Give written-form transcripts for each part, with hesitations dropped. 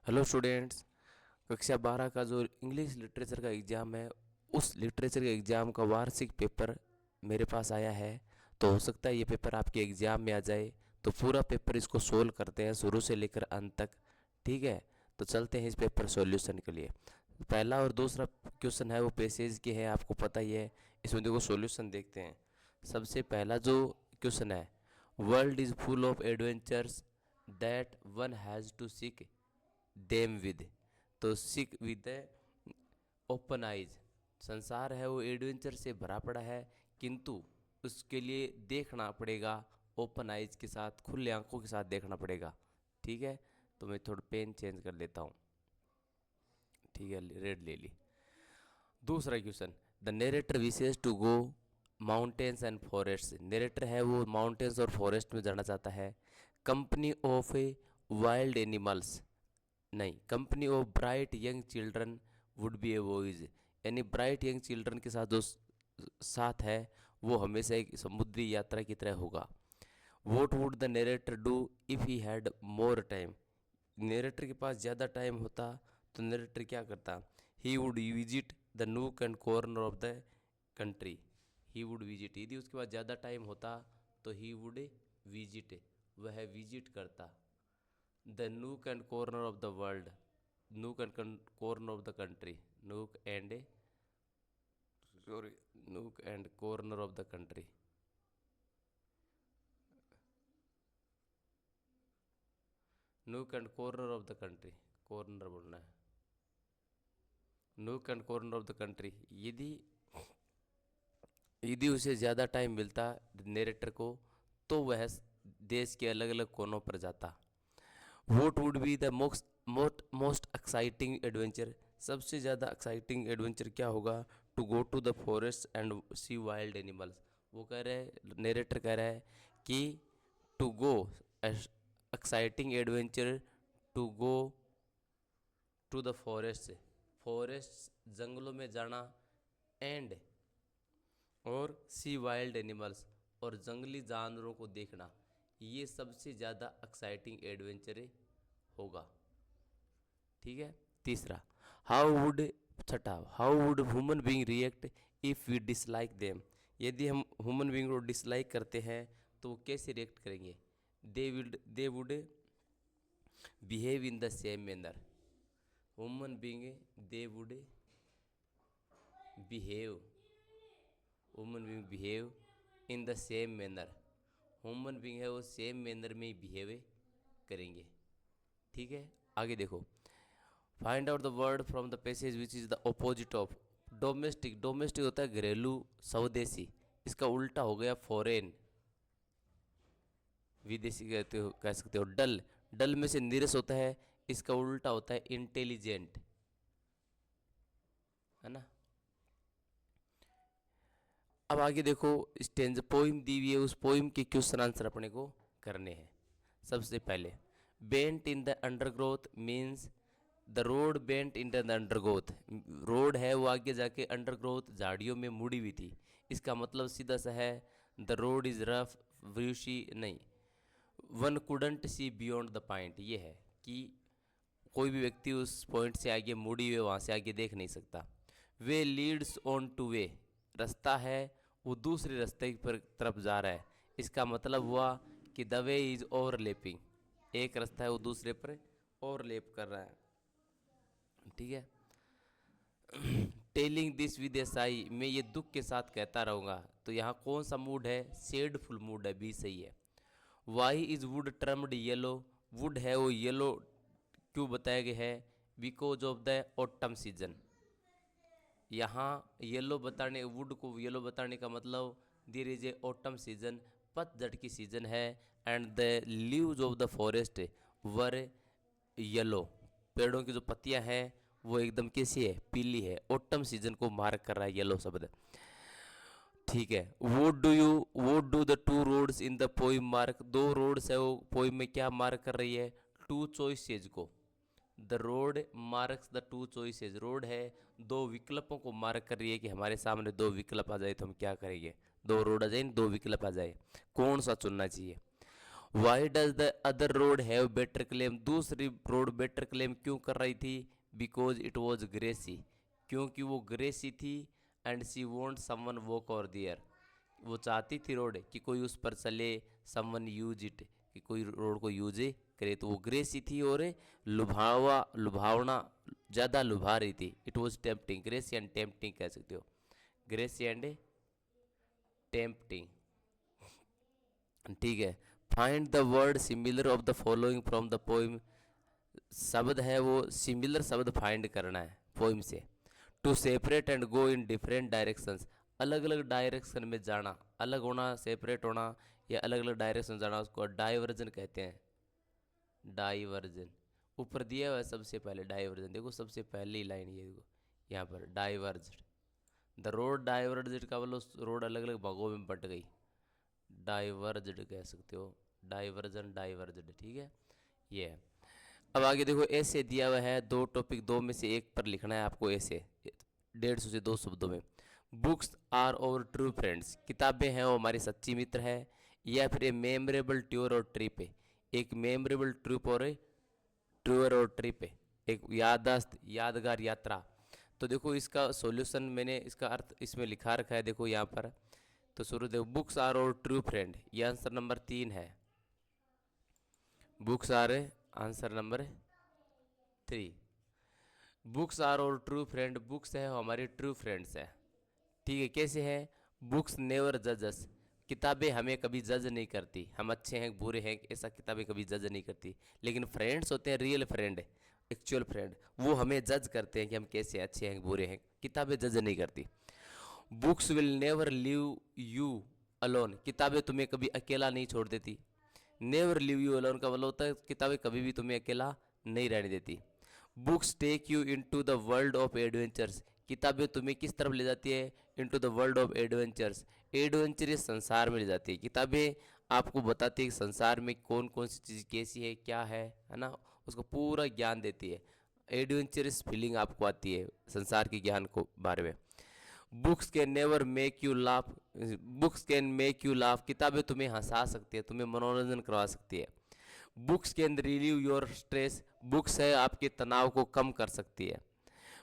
Hello students. कक्षा 12 का जो इंग्लिश लिटरेचर का एग्ज़ाम है, उस लिटरेचर के एग्ज़ाम का वार्षिक पेपर मेरे पास आया है। तो हो सकता है ये पेपर आपके एग्ज़ाम में आ जाए। तो पूरा पेपर इसको सोल्व करते हैं शुरू से लेकर अंत तक। ठीक है, तो चलते हैं इस पेपर सॉल्यूशन के लिए। पहला और दूसरा क्वेश्चन है वो पैसेज के हैं, आपको पता ही है। इसमें देखो सॉल्यूशन देखते हैं। सबसे पहला जो क्वेश्चन है, world is full of adventures that one has to seek them with. तो सीक विद ओपन आइज। संसार है वो एडवेंचर से भरा पड़ा है, किंतु उसके लिए देखना पड़ेगा ओपन आइज के साथ, खुले आंखों के साथ देखना पड़ेगा। ठीक है, तो मैं थोड़ा पेन चेंज कर लेता हूँ। ठीक है, रेड ले ली। दूसरा question, the narrator wishes to go mountains and forest. Narrator है वो माउंटेन्स और फॉरेस्ट में जाना चाहता है। Company of a wild animals, नहीं, company of bright young children would be a voice. यानी ब्राइट यंग चिल्ड्रन के साथ जो साथ है वो हमेशा एक समुद्री यात्रा की तरह होगा। What would the narrator do if he had more time. Narrator के पास ज़्यादा टाइम होता तो नरेटर क्या करता? He would visit the nook and corner of the country. He would visit, यदि उसके पास ज़्यादा टाइम होता तो ही वुड विजिट, वह विजिट करता the nook and corner of the world, nook and corner of the country, nook and sorry nook and corner of the country. Nook and corner of the country, corner बोलना है, nook and corner of the country. यदि यदि उसे ज़्यादा time मिलता narrator को, तो वह देश के अलग अलग कोनों पर जाता। What would be the most exciting adventure. सबसे ज़्यादा एक्साइटिंग एडवेंचर क्या होगा? To go to the forest and see wild animals. वो कह रहे हैं, नेरेटर कह रहा है कि to go exciting adventure, to go to the forest, forest जंगलों में जाना, एंड और सी वाइल्ड एनिमल्स, और जंगली जानवरों को देखना, ये सबसे ज़्यादा एक्साइटिंग एडवेंचर होगा। ठीक है। तीसरा, हाउ वुड छठा, how would human being react if we dislike them. यदि हम ह्यूमन बीइंग को डिसलाइक करते हैं तो वो कैसे रिएक्ट करेंगे? They would behave in the same manner. Human being, they would behave, human being behave in the same manner. Human being है वो सेम मैनर में ही बिहेव करेंगे। ठीक है, आगे देखो। Find out the word from the passage which is the opposite of domestic. Domestic होता है घरेलू, स्वदेशी। इसका उल्टा हो गया फॉरेन, विदेशी कहते हो, कह सकते हो। डल, डल में से नीरस होता है, इसका उल्टा होता है इंटेलिजेंट, है ना। अब आगे देखो, स्टेंज पोइम दी हुई है, उस पोइम के क्वेश्चन आंसर अपने को करने हैं। सबसे पहले, bent in the undergrowth means the road bent in the undergrowth. Road है वो आगे जाके अंडरग्रोथ झाड़ियों में मुड़ी हुई थी। इसका मतलब सीधा सा है, द रोड इज रफ व्यूशी, नहीं, one couldn't see beyond the point. ये है कि कोई भी व्यक्ति उस पॉइंट से आगे मुड़ी हुए वहाँ से आगे देख नहीं सकता। वे लीड्स ऑन टू वे, रास्ता है वो दूसरे रास्ते पर तरफ जा रहा है। इसका मतलब हुआ कि द वे इज ओवरलेपिंग, एक रास्ता है वो दूसरे पर ओवरलेप कर रहा है। ठीक है। टेलिंग दिस विद ए साई, मैं ये दुख के साथ कहता रहूँगा। तो यहाँ कौन सा मूड है? शेडफुल मूड है, बी सही है। Why is wood termed yellow, wood है वो येलो क्यों बताया गया है? Because of the autumn season. यहाँ येलो बताने, वुड को येलो बताने का मतलब there is a autumn season, पतझड़ की सीजन है। And the leaves of the forest were yellow, पेड़ों की जो पत्तियां हैं वो एकदम कैसी है? पीली है। ऑटम सीजन को मार्क कर रहा है येलो शब्द। ठीक है। What do the two roads in the poem mark. दो रोड्स है वो पोइम में क्या मार्क कर रही है? टू चॉइसेज को। The road marks the two choices, road है दो विकल्पों को मार्क कर रही है कि हमारे सामने दो विकल्प आ जाए तो हम क्या करेंगे? दो रोड आ जाए, दो विकल्प आ जाए, कौन सा चुनना चाहिए? Why does the other road have better claim, दूसरी रोड बेटर क्लेम क्यों कर रही थी? बिकॉज इट वॉज ग्रेसी, क्योंकि वो ग्रेसी थी। And she want someone walk over there, वो चाहती थी रोड कि कोई उस पर चले, समवन यूज इट, कि कोई रोड को यूज करे, तो वो ग्रेसी थी और लुभावना ज़्यादा लुभा रही थी। It was tempting, grassy and tempting कह सकते हो, ग्रेसी एंड टेम्पटिंग। ठीक है। Find the word similar of the following from the poem, शब्द है वो सिमिलर शब्द फाइंड करना है पोइम से। To separate and go in different directions, अलग अलग डायरेक्शन में जाना, अलग होना, सेपरेट होना या अलग अलग डायरेक्शन जाना, उसको डाइवर्जन कहते हैं। डाइवर्जन ऊपर दिया हुआ है सबसे पहले डाइवर्जन, देखो सबसे पहली लाइन ये देखो यहाँ पर डाइवर्ज, द रोड डाइवर्ज का मतलब रोड अलग अलग भागों में बट गई, डाइवर्ज्ड कह सकते हो, डाइवर्जन डाइवर्ज्ड। ठीक है, ये है। अब आगे देखो ऐसे दिया हुआ है, दो टॉपिक, दो में से एक पर लिखना है आपको ऐसे 150 से 2 शब्दों में। Books are our true friends, किताबें हैं वो हमारे सच्ची मित्र है, या फिर ए मेमोरेबल टूर और ट्रिप है, एक मेमोरेबल ट्रिप और टूर और ट्रिप है, एक याददाश्त यादगार यात्रा। तो देखो इसका सॉल्यूशन मैंने इसका अर्थ इसमें लिखा रखा है, देखो यहाँ पर। तो शुरू देखो, books are our true friend, ये आंसर नंबर 3 है। Books are answer number 3। Books are our true friend, books है हमारे ट्रू फ्रेंड्स है। ठीक है, कैसे है? बुक्स नेवर जज अस, किताबें हमें कभी जज नहीं करती, हम अच्छे हैं बुरे हैं ऐसा किताबें कभी जज नहीं करती। लेकिन फ्रेंड्स होते हैं रियल फ्रेंड, एक्चुअल फ्रेंड, वो हमें जज करते हैं कि हम कैसे अच्छे हैं बुरे हैं, किताबें जज नहीं करती। Books will never leave you alone, किताबें तुम्हें कभी अकेला नहीं छोड़ देती। नेवर लीव यू अलोन का मतलब होता है किताबें कभी भी तुम्हें अकेला नहीं रहने देती। Books take you into the world of adventures, किताबें तुम्हें किस तरफ ले जाती है? Into the world of adventures, adventurous संसार में ले जाती है। किताबें आपको बताती है कि संसार में कौन कौन सी चीज़ कैसी है, क्या है ना, उसको पूरा ज्ञान देती है। एडवेंचरस फीलिंग आपको आती है संसार के ज्ञान को बारे में। Books can never make you laugh, books can make you laugh, किताबें तुम्हें हंसा सकती है, तुम्हें मनोरंजन करवा सकती है। Books can relieve your stress, books है आपके तनाव को कम कर सकती है।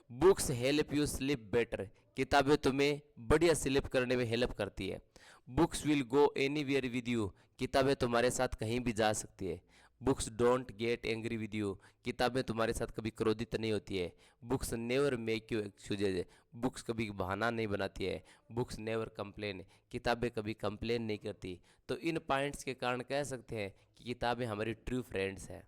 Books help you sleep better, किताबें तुम्हें बढ़िया स्लीप करने में हेल्प करती है। Books will go anywhere with you, किताबें तुम्हारे साथ कहीं भी जा सकती है। Books don't get angry with you, किताबें तुम्हारे साथ कभी क्रोधित नहीं होती है। Books never make you excuses, books कभी बहाना नहीं बनाती है। बुक्स नेवर कंप्लेन, किताबें कभी कंप्लेन नहीं करती। तो इन पॉइंट्स के कारण कह सकते हैं कि किताबें हमारी ट्रू फ्रेंड्स हैं।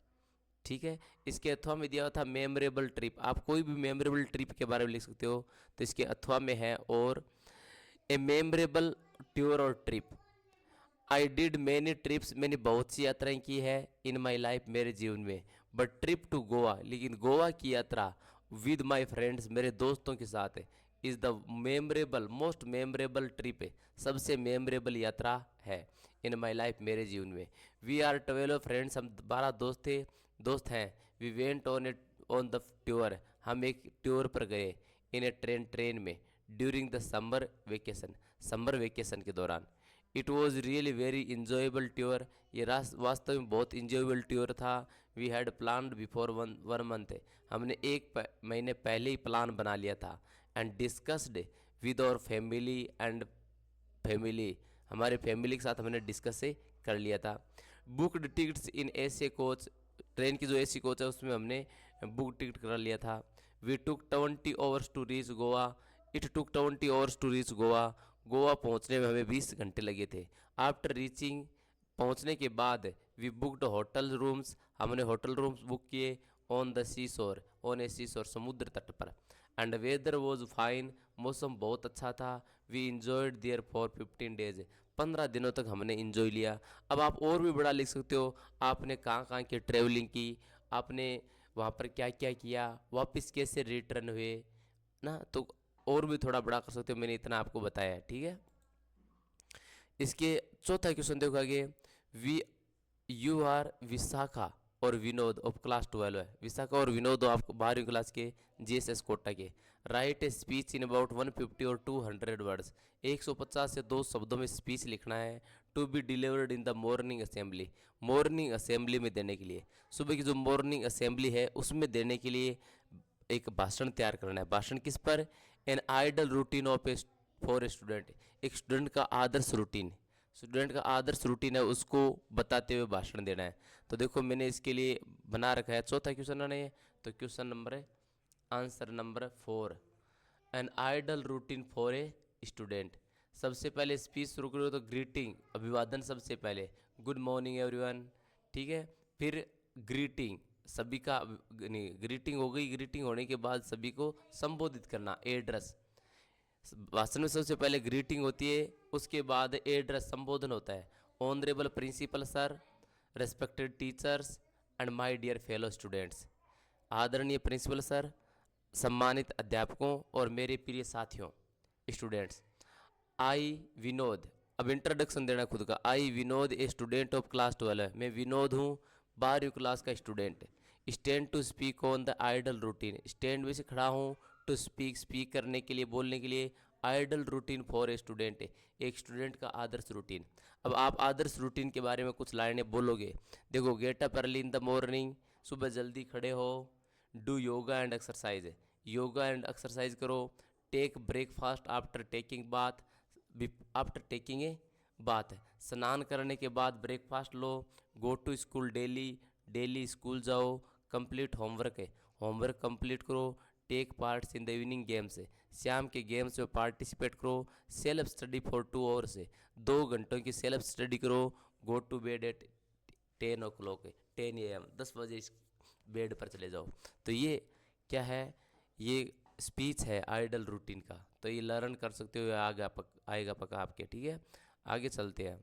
ठीक है, इसके अथवा में दिया हुआ था मेमोरेबल ट्रिप, आप कोई भी मेमोरेबल ट्रिप के बारे में लिख सकते हो, तो इसके अथवा में है और ए मेमोरेबल टूर और trip. I did many trips, मैंने बहुत सी यात्राएं की है इन माई लाइफ, मेरे जीवन में। बट ट्रिप टू गोवा, लेकिन गोवा की यात्रा विद माई फ्रेंड्स, मेरे दोस्तों के साथ is the memorable most memorable trip, सबसे मेमोरेबल यात्रा है इन माई लाइफ, मेरे जीवन में। वी आर 12 फ्रेंड्स, हम 12 दोस्त हैं। We went on the tour, हम एक टूर पर गए। इन ए ट्रेन में, ड्यूरिंग द समर वेकेशन के दौरान। It was really very enjoyable tour, ये वास्तव में बहुत इंजॉयबल टूर था। We had plan before one month, हमने एक महीने पहले ही प्लान बना लिया था। And discussed with our family, हमारे फैमिली के साथ हमने डिस्कस कर लिया था। Booked tickets in AC coach, train की जो एसी कोच है उसमें हमने बुक टिकट कर लिया था। We took 20 hours to reach Goa, it took 20 hours to reach Goa, Goa पहुंचने में हमें 20 घंटे लगे थे। आफ्टर रीचिंग, पहुंचने के बाद, वी बुकड होटल रूम्स, हमने होटल रूम्स बुक किए। ऑन द सी शोर, ऑन ए सी शोर, समुद्र तट पर। एंड वेदर वॉज फाइन, मौसम बहुत अच्छा था। We enjoyed there for 15 days, 15 दिनों तक हमने इंजॉय लिया। अब आप और भी बड़ा लिख सकते हो, आपने कहाँ कहाँ की ट्रेवलिंग की, आपने वहाँ पर क्या क्या किया, वापस कैसे रिटर्न हुए ना, तो और भी थोड़ा बड़ा कर सकते हो, मैंने इतना आपको बताया है। ठीक है, इसके चौथा क्वेश्चन देखो आगे। वी यू आर विशाखा और विनोद ऑफ क्लास 12 है, विशाखा और विनोद आपको 12वीं क्लास के जीएसएस कोटा के। Right a speech in about 150 और 200 वर्ड्स, 150 से 200 शब्दों में स्पीच लिखना है to be delivered in the morning assembly, morning assembly में देने के लिए, सुबह की जो मॉर्निंग असेंबली है उसमें देने के लिए एक भाषण तैयार करना है। भाषण किस पर? An ideal routine of a for a student, एक स्टूडेंट का आदर्श रूटीन, स्टूडेंट का आदर्श रूटीन है उसको बताते हुए भाषण देना है। तो देखो मैंने इसके लिए बना रखा है चौथा क्वेश्चन है, तो क्वेश्चन नंबर है answer number 4, an ideal routine for a student. सबसे पहले स्पीच शुरू करो तो ग्रीटिंग, अभिवादन सबसे पहले, गुड मॉर्निंग एवरीवन, ठीक है। फिर ग्रीटिंग, सभी का नहीं, ग्रीटिंग हो गई, ग्रीटिंग होने के बाद सभी को संबोधित करना, एड्रेस। भाषण में सबसे पहले ग्रीटिंग होती है, उसके बाद एड्रेस संबोधन होता है। Honourable principal sir, respected teachers and my dear fellow students, आदरणीय प्रिंसिपल सर, सम्मानित अध्यापकों और मेरे प्रिय साथियों स्टूडेंट्स। आई विनोद, अब इंट्रोडक्शन देना खुद का। I Vinod a student of class 12, मैं विनोद हूँ 12वीं क्लास का student. Stand to speak on the ideal routine, stand में से खड़ा हूँ, टू स्पीक, स्पीक करने के लिए, बोलने के लिए, ideal routine for a student, एक स्टूडेंट का आदर्श रूटीन। अब आप आदर्श रूटीन के बारे में कुछ लाइनें बोलोगे। देखो, get up early in the morning, सुबह जल्दी खड़े हो। Do yoga and exercise, yoga and exercise करो। Take breakfast after taking bath, after taking a bath, स्नान करने के बाद ब्रेकफास्ट लो। Go to school daily, daily school जाओ। कंप्लीट होमवर्क है, होमवर्क कंप्लीट करो। Take parts in the evening games, शाम के गेम्स में पार्टिसिपेट करो। सेल्फ स्टडी फॉर 2 आवर्स, 2 घंटों की सेल्फ स्टडी करो। Go to bed at 10 o'clock, 10 AM, 10 बजे इस बेड पर चले जाओ। तो ये क्या है? ये स्पीच है आइडल रूटीन का, तो ये लर्न कर सकते हो, आएगा पक्का आपके, ठीक है। आगे चलते हैं।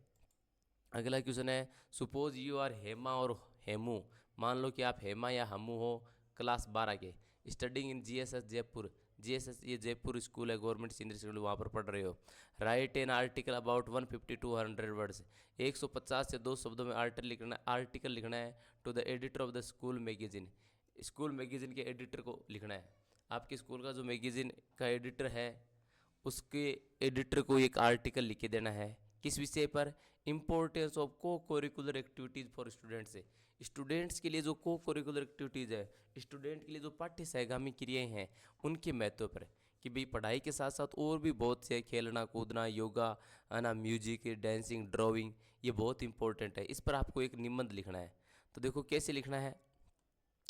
अगला क्वेश्चन है, सुपोज यू आर हेमा और हेमू, मान लो कि आप हेमा या हमू हो, क्लास 12 के, studying in GSS Jaipur, GSS ये जयपुर स्कूल है, गवर्नमेंट सीनियर स्कूल, वहाँ पर पढ़ रहे हो। Write an article about 150 to 100 words, 150 से 200 शब्दों में आर्टिकल लिखना है to the editor of the school magazine, school magazine के एडिटर को लिखना है। आपके स्कूल का जो मैगजीन का एडिटर है उसके एडिटर को एक आर्टिकल लिख के देना है। किस विषय पर? इम्पोर्टेंस ऑफ को curricular activities for students, students के लिए जो को करिकुलर एक्टिविटीज़ है, स्टूडेंट के लिए जो पाठ्य सहगामी क्रियाएं हैं, उनके महत्व पर, कि भाई पढ़ाई के साथ साथ और भी बहुत से, खेलना कूदना, योगा है ना, म्यूजिक, डांसिंग, ड्राइंग, ये बहुत इंपॉर्टेंट है। इस पर आपको एक निबंध लिखना है। तो देखो कैसे लिखना है,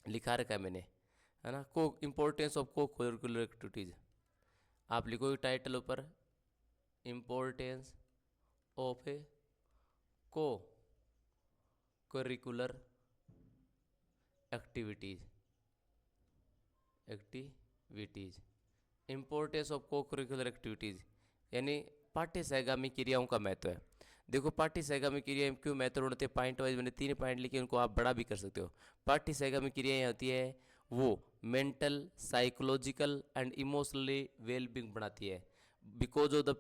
लिखा रखा है मैंने, है ना। को इम्पोर्टेंस ऑफ को करिकुलर एक्टिविटीज़, आप लिखोगे टाइटल ऊपर, इम्पोर्टेंस ऑफ ए को करिकुलर एक्टिविटीज़, इम्पोर्टेंस ऑफ को करिकुलर एक्टिविटीज़, यानी पाठ्य सहगामी क्रियाओं का महत्व है। देखो पाठ्य सहगामी क्रियाएं क्यों महत्वपूर्ण होती है, पॉइंट वाइज मैंने 3 पॉइंट लिखे, उनको आप बड़ा भी कर सकते हो। पाठ्य सहगामी क्रियाएं होती है वो mental, psychological and emotionally wellbeing बढ़ाती है। बिकॉज ऑफ द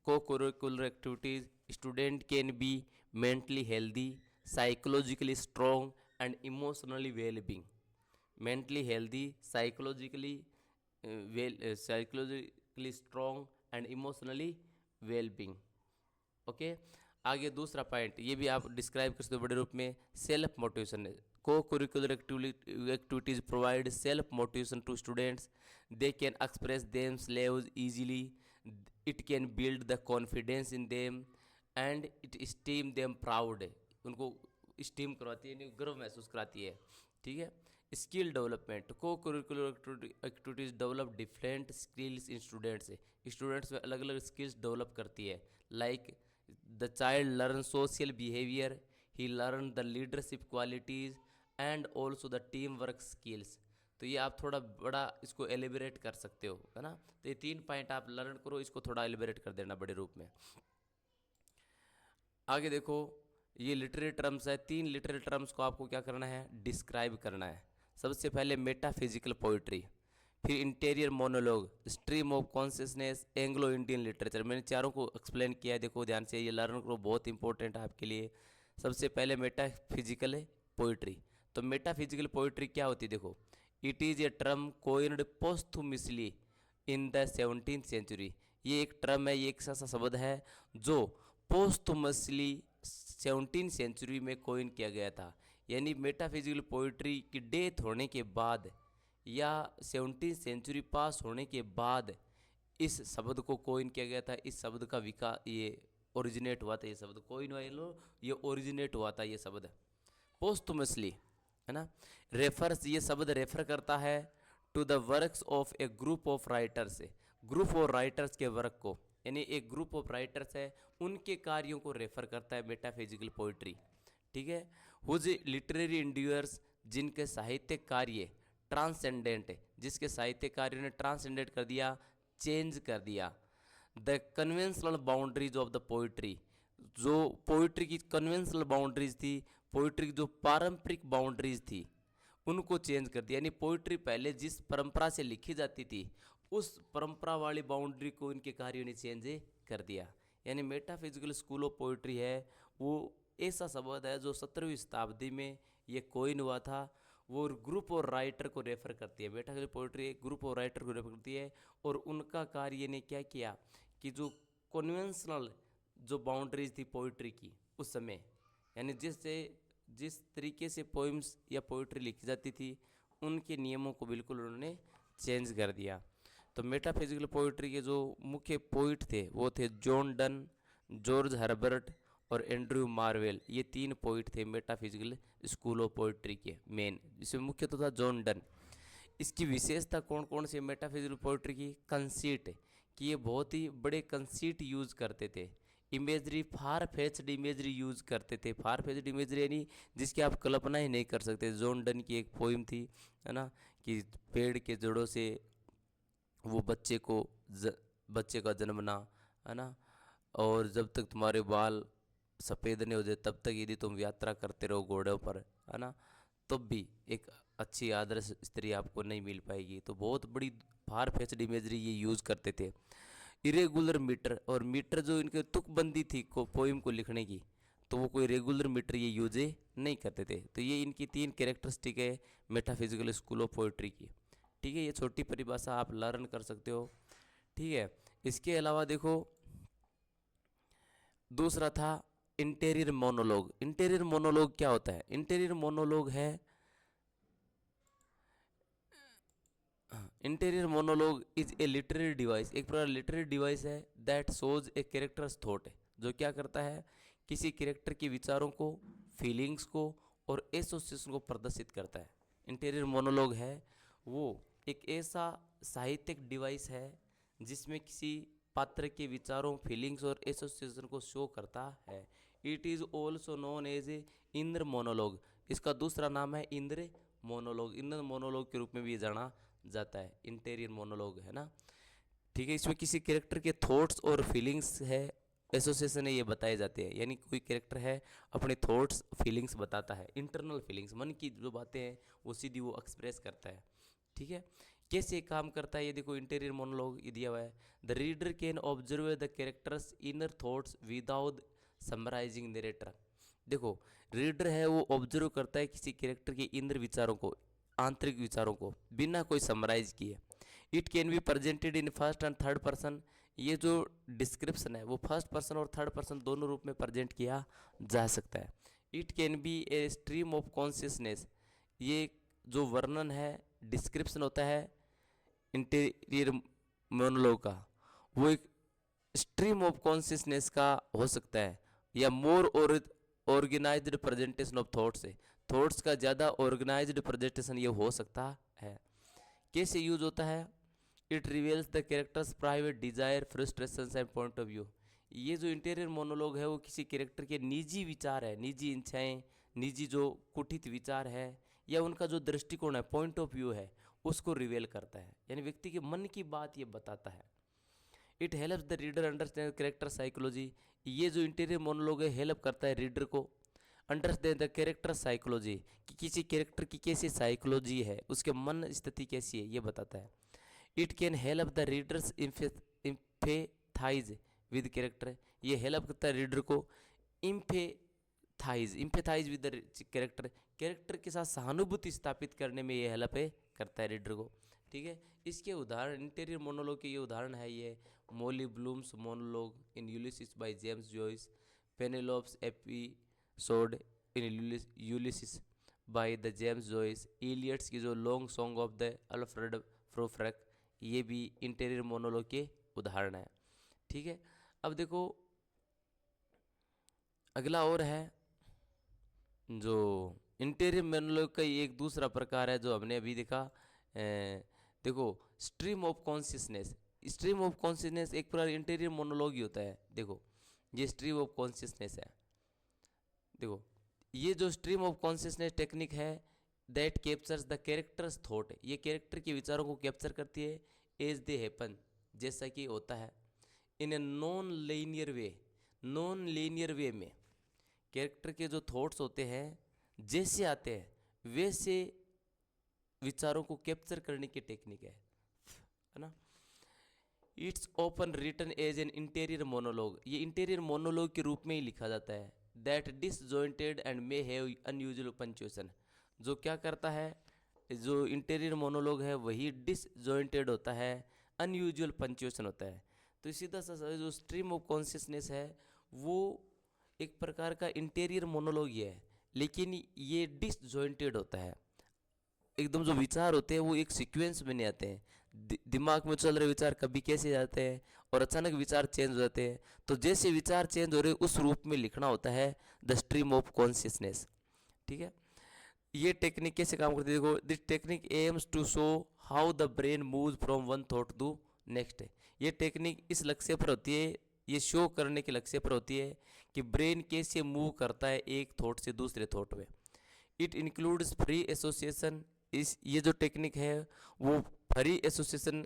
को curricular activities student can be mentally healthy, psychologically strong and emotionally wellbeing. Mentally healthy, psychologically strong and emotionally wellbeing. Okay, आगे दूसरा पॉइंट, ये भी आप डिस्क्राइब कर सकते हो बड़े रूप में, self motivation. Co-curricular activities provide self motivation to students, they can express themselves easily, it can build the confidence in them and it steam them proud, उनको स्टीम करवाती है, गर्व महसूस कराती है, ठीक है। Skill development, co-curricular activities develop different skills in students, students में अलग अलग स्किल्स डेवलप करती है। Like the child learn social behaviour, he learn the leadership qualities and also the team work skills. तो ये आप थोड़ा बड़ा इसको एलिबरेट कर सकते हो, है ना। तो ये 3 पॉइंट आप लर्न करो, इसको थोड़ा एलिबरेट कर देना बड़े रूप में। आगे देखो, ये लिटरेरी टर्म्स है, 3 लिटरेरी टर्म्स को आपको क्या करना है, डिस्क्राइब करना है। सबसे पहले मेटाफिजिकल पोइट्री, फिर interior monologue, stream of consciousness, Anglo Indian literature. मैंने चारों को एक्सप्लेन किया है, देखो ध्यान से, ये लर्न करो, बहुत इंपॉर्टेंट है आपके लिए। सबसे पहले मेटाफिजिकल पोइट्री, तो मेटाफिजिकल पोइट्री क्या होती है, देखो, it is a term coined posthumously in the 17th century। ये एक टर्म है, ये एक ऐसा शब्द है जो पोस्टमसली 17वीं सेंचुरी में कॉइन किया गया था। यानी मेटाफिजिकल पोइट्री की डेथ होने के बाद या 17वीं सेंचुरी पास होने के बाद इस शब्द को कॉइन किया गया था। इस शब्द का विकास, ये ओरिजिनेट हुआ था, ये शब्द कॉइन हुआ, ये ओरिजिनेट हुआ था ये शब्द पोस्टमसली, है ना। रेफर्स, ये शब्द रेफर करता है to the works of a group of writers, group of writers के वर्क को, यानी एक ग्रुप ऑफ राइटर्स है उनके कार्यों को रेफर करता है मेटाफिजिकल पोइट्री, ठीक है। हुज लिटरेरी इंड्यूअर्स, जिनके साहित्यिक कार्य ट्रांसेंडेंट है, जिसके साहित्यिक कार्यों ने ट्रांसेंडेंट कर दिया, चेंज कर दिया the conventional boundaries of the poetry, जो पोइट्री की कन्वेंशनल बाउंड्रीज थी, पोइट्री की जो पारंपरिक बाउंड्रीज थी उनको चेंज कर दिया। यानी पोइट्री पहले जिस परंपरा से लिखी जाती थी उस परंपरा वाली बाउंड्री को इनके कार्यों ने चेंज कर दिया। यानी मेटाफिजिकल स्कूल ऑफ पोइट्री है वो ऐसा शब्द है जो 17वीं शताब्दी में ये कॉइन हुआ था। वो ग्रुप और राइटर को रेफर करती है, मेटाफिजिकल पोइट्री एक ग्रुप और राइटर को रेफर करती है। और उनका कार्य ने क्या किया कि जो कन्वेंशनल जो बाउंड्रीज थी पोइट्री की उस समय, यानी जिस तरीके से पोइम्स या पोइट्री लिखी जाती थी उनके नियमों को बिल्कुल उन्होंने चेंज कर दिया। तो मेटाफिजिकल पोइट्री के जो मुख्य पोइट थे वो थे जॉन डन, जॉर्ज हर्बर्ट और एंड्रयू मार्वेल। ये 3 पोइट थे मेटाफिजिकल स्कूल ऑफ पोइट्री के मेन, जिसमें मुख्य तो था जॉन डन। इसकी विशेषता कौन कौन सी मेटाफिजिकल पोइट्री की? कंसीट, कि ये बहुत ही बड़े कंसीट यूज करते थे। Imagery, far fetched imagery use करते थे। फार फेच्ड इमेजरी यानी जिसकी आप कल्पना ही नहीं कर सकते। जॉन डन की एक पोइम थी, है ना, कि पेड़ के जड़ों से वो बच्चे का जन्मना, है ना, और जब तक तुम्हारे बाल सफ़ेद नहीं हो जाए तब तक यदि तुम यात्रा करते रहो घोड़ों पर, है ना, तब भी एक अच्छी आदर्श स्त्री आपको नहीं मिल पाएगी। तो बहुत बड़ी फार फेच्ड इमेजरी ये यूज़ करते थे। इरेगुलर मीटर, और मीटर जो इनके तुकबंदी थी को पोइम को लिखने की, तो वो कोई रेगुलर मीटर ये यूज नहीं करते थे। तो ये इनकी 3 कैरेक्टरिस्टिक है मेटाफिजिकल स्कूल ऑफ पोइट्री की, ठीक है। ये छोटी परिभाषा आप लर्न कर सकते हो, ठीक है। इसके अलावा देखो दूसरा था इंटीरियर मोनोलॉग। इंटीरियर मोनोलॉग क्या होता है? इंटीरियर मोनोलॉग है, interior monologue is a literary device, एक प्रकार लिटरेरी डिवाइस है that shows A characters thought, जो क्या करता है किसी कैरेक्टर के विचारों को, फीलिंग्स को और एसोसिएशन को प्रदर्शित करता है। इंटीरियर मोनोलॉग है वो एक ऐसा साहित्यिक डिवाइस है जिसमें किसी पात्र के विचारों, फीलिंग्स और एसोसिएशन को शो करता है। It is also known as a inner monologue, इसका दूसरा नाम है इंद्र मोनोलॉग। इंद्र मोनोलॉग के रूप में भी जाना जाता है इंटीरियर मोनोलॉग, है ना, ठीक है। इसमें किसी कैरेक्टर के थॉट्स और फीलिंग्स है, एसोसिएशन है, ये बताए जाते हैं। यानी कोई कैरेक्टर है अपने थॉट्स फीलिंग्स बताता है, इंटरनल फीलिंग्स, मन की जो बातें हैं वो सीधी वो एक्सप्रेस करता है, ठीक है। कैसे काम करता है ये देखो, इंटीरियर मोनोलॉग ये दिया हुआ है। The reader can observe the characters inner thoughts without summarising narrator. देखो रीडर है वो ऑब्जर्व करता है किसी कैरेक्टर के इंद्र विचारों को, आंतरिक विचारों को, बिना कोई समराइज किए। It can be presented in first and third person, ये जो डिस्क्रिप्शन है वो फर्स्ट पर्सन और थर्ड पर्सन दोनों रूप में प्रेजेंट किया जा सकता है। It can be a stream of consciousness, ये जो वर्णन है, डिस्क्रिप्शन होता है इंटीरियर मोनोलॉग का, वो एक स्ट्रीम ऑफ कॉन्शियसनेस का हो सकता है, या मोर और ऑर्गेनाइज्ड प्रेजेंटेशन ऑफ थॉट्स है, थॉट्स का ज़्यादा ऑर्गेनाइज्ड प्रेजेंटेशन ये हो सकता है। कैसे यूज होता है? It reveals the characters private desire, frustrations and point of view. ये जो इंटीरियर मोनोलॉग है वो किसी कैरेक्टर के निजी विचार है, निजी इच्छाएं, निजी जो कुठित विचार है या उनका जो दृष्टिकोण है, पॉइंट ऑफ व्यू है, उसको रिवेल करता है, यानी व्यक्ति के मन की बात ये बताता है। It helps the reader understand character psychology, ये जो इंटीरियर मोनोलॉग है हेल्प करता है रीडर को अंडरस्टैंड द कैरेक्टर साइकोलॉजी, कि किसी कैरेक्टर की कैसी साइकोलॉजी है, उसके मन स्थिति कैसी है, ये बताता है। It can help the readers empathize with character, ये हेल्प करता है रीडर को empathize with the character, character के साथ सहानुभूति स्थापित करने में ये हेल्प करता है रीडर को, ठीक है। इसके उदाहरण इंटीरियर मोनोलॉग के ये उदाहरण है, ये Molly Bloom's monologue in Ulysses by James Joyce, Penelope's episode in Ulysses by the James Joyce, Eliot's की जो long song of the Alfred Prufrock, ये भी इंटीरियर मोनोलॉग के उदाहरण है। ठीक है, अब देखो अगला और है जो इंटीरियर मोनोलॉग का एक दूसरा प्रकार है जो हमने अभी देखा। देखो stream of consciousness, stream of consciousness एक प्रकार इंटीरियर मोनोलॉग ही होता है। देखो ये स्ट्रीम ऑफ कॉन्शियसनेस है। देखो ये जो स्ट्रीम ऑफ कॉन्शियसनेस टेक्निक है that captures the characters thought, ये कैरेक्टर के विचारों को कैप्चर करती है एज दे हैपन, जैसा कि होता है, in a non linear way, non linear way में कैरेक्टर के जो थॉट्स होते हैं जैसे आते हैं वैसे विचारों को कैप्चर करने की टेक्निक है ना। It's often written as an interior monologue, ये इंटीरियर मोनोलॉग के रूप में ही लिखा जाता है। That disjointed and may have unusual punctuation, जो क्या करता है, जो इंटीरियर मोनोलॉग है वही डिसजॉइंटेड होता है, अनयूजुअल पंक्चुएशन होता है। तो सीधा सा जो स्ट्रीम ऑफ कॉन्शियसनेस है वो एक प्रकार का इंटीरियर मोनोलॉग ही है, लेकिन ये डिसजॉइंटेड होता है। एकदम जो विचार होते हैं वो एक सीक्वेंस में नहीं आते हैं, दिमाग में चल रहे विचार कभी कैसे जाते हैं और अचानक विचार चेंज हो जाते हैं। तो जैसे विचार चेंज हो रहे उस रूप में लिखना होता है द स्ट्रीम ऑफ कॉन्शियसनेस। ठीक है, ये टेक्निक कैसे काम करती है, देखो this technique aims to show how the brain moves from one thought to next. ये टेक्निक इस लक्ष्य पर होती है, ये शो करने के लक्ष्य पर होती है कि ब्रेन कैसे मूव करता है एक थॉट से दूसरे थॉट में। इट इंक्लूड्स फ्री एसोसिएशन, इस ये जो टेक्निक है वो फ्री एसोसिएशन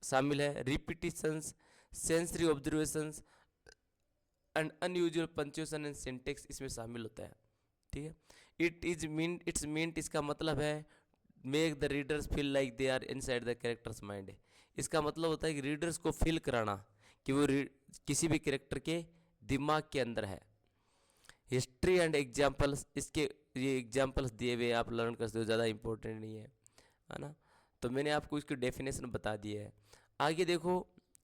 शामिल है, repetitions, sensory observations and unusual punctuation and syntax इसमें शामिल होता है। ठीक है, इट्स मीन्ट इसका मतलब है make the readers feel like they are inside the characters mind. इसका मतलब होता है कि रीडर्स को फील कराना कि वो किसी भी कैरेक्टर के दिमाग के अंदर है। हिस्ट्री एंड एग्जाम्पल्स, इसके ये एग्जाम्पल्स दिए हुए आप लर्न कर सकते हो, ज़्यादा इंपॉर्टेंट नहीं है ना। तो मैंने आपको इसकी डेफिनेशन बता दी है। आगे देखो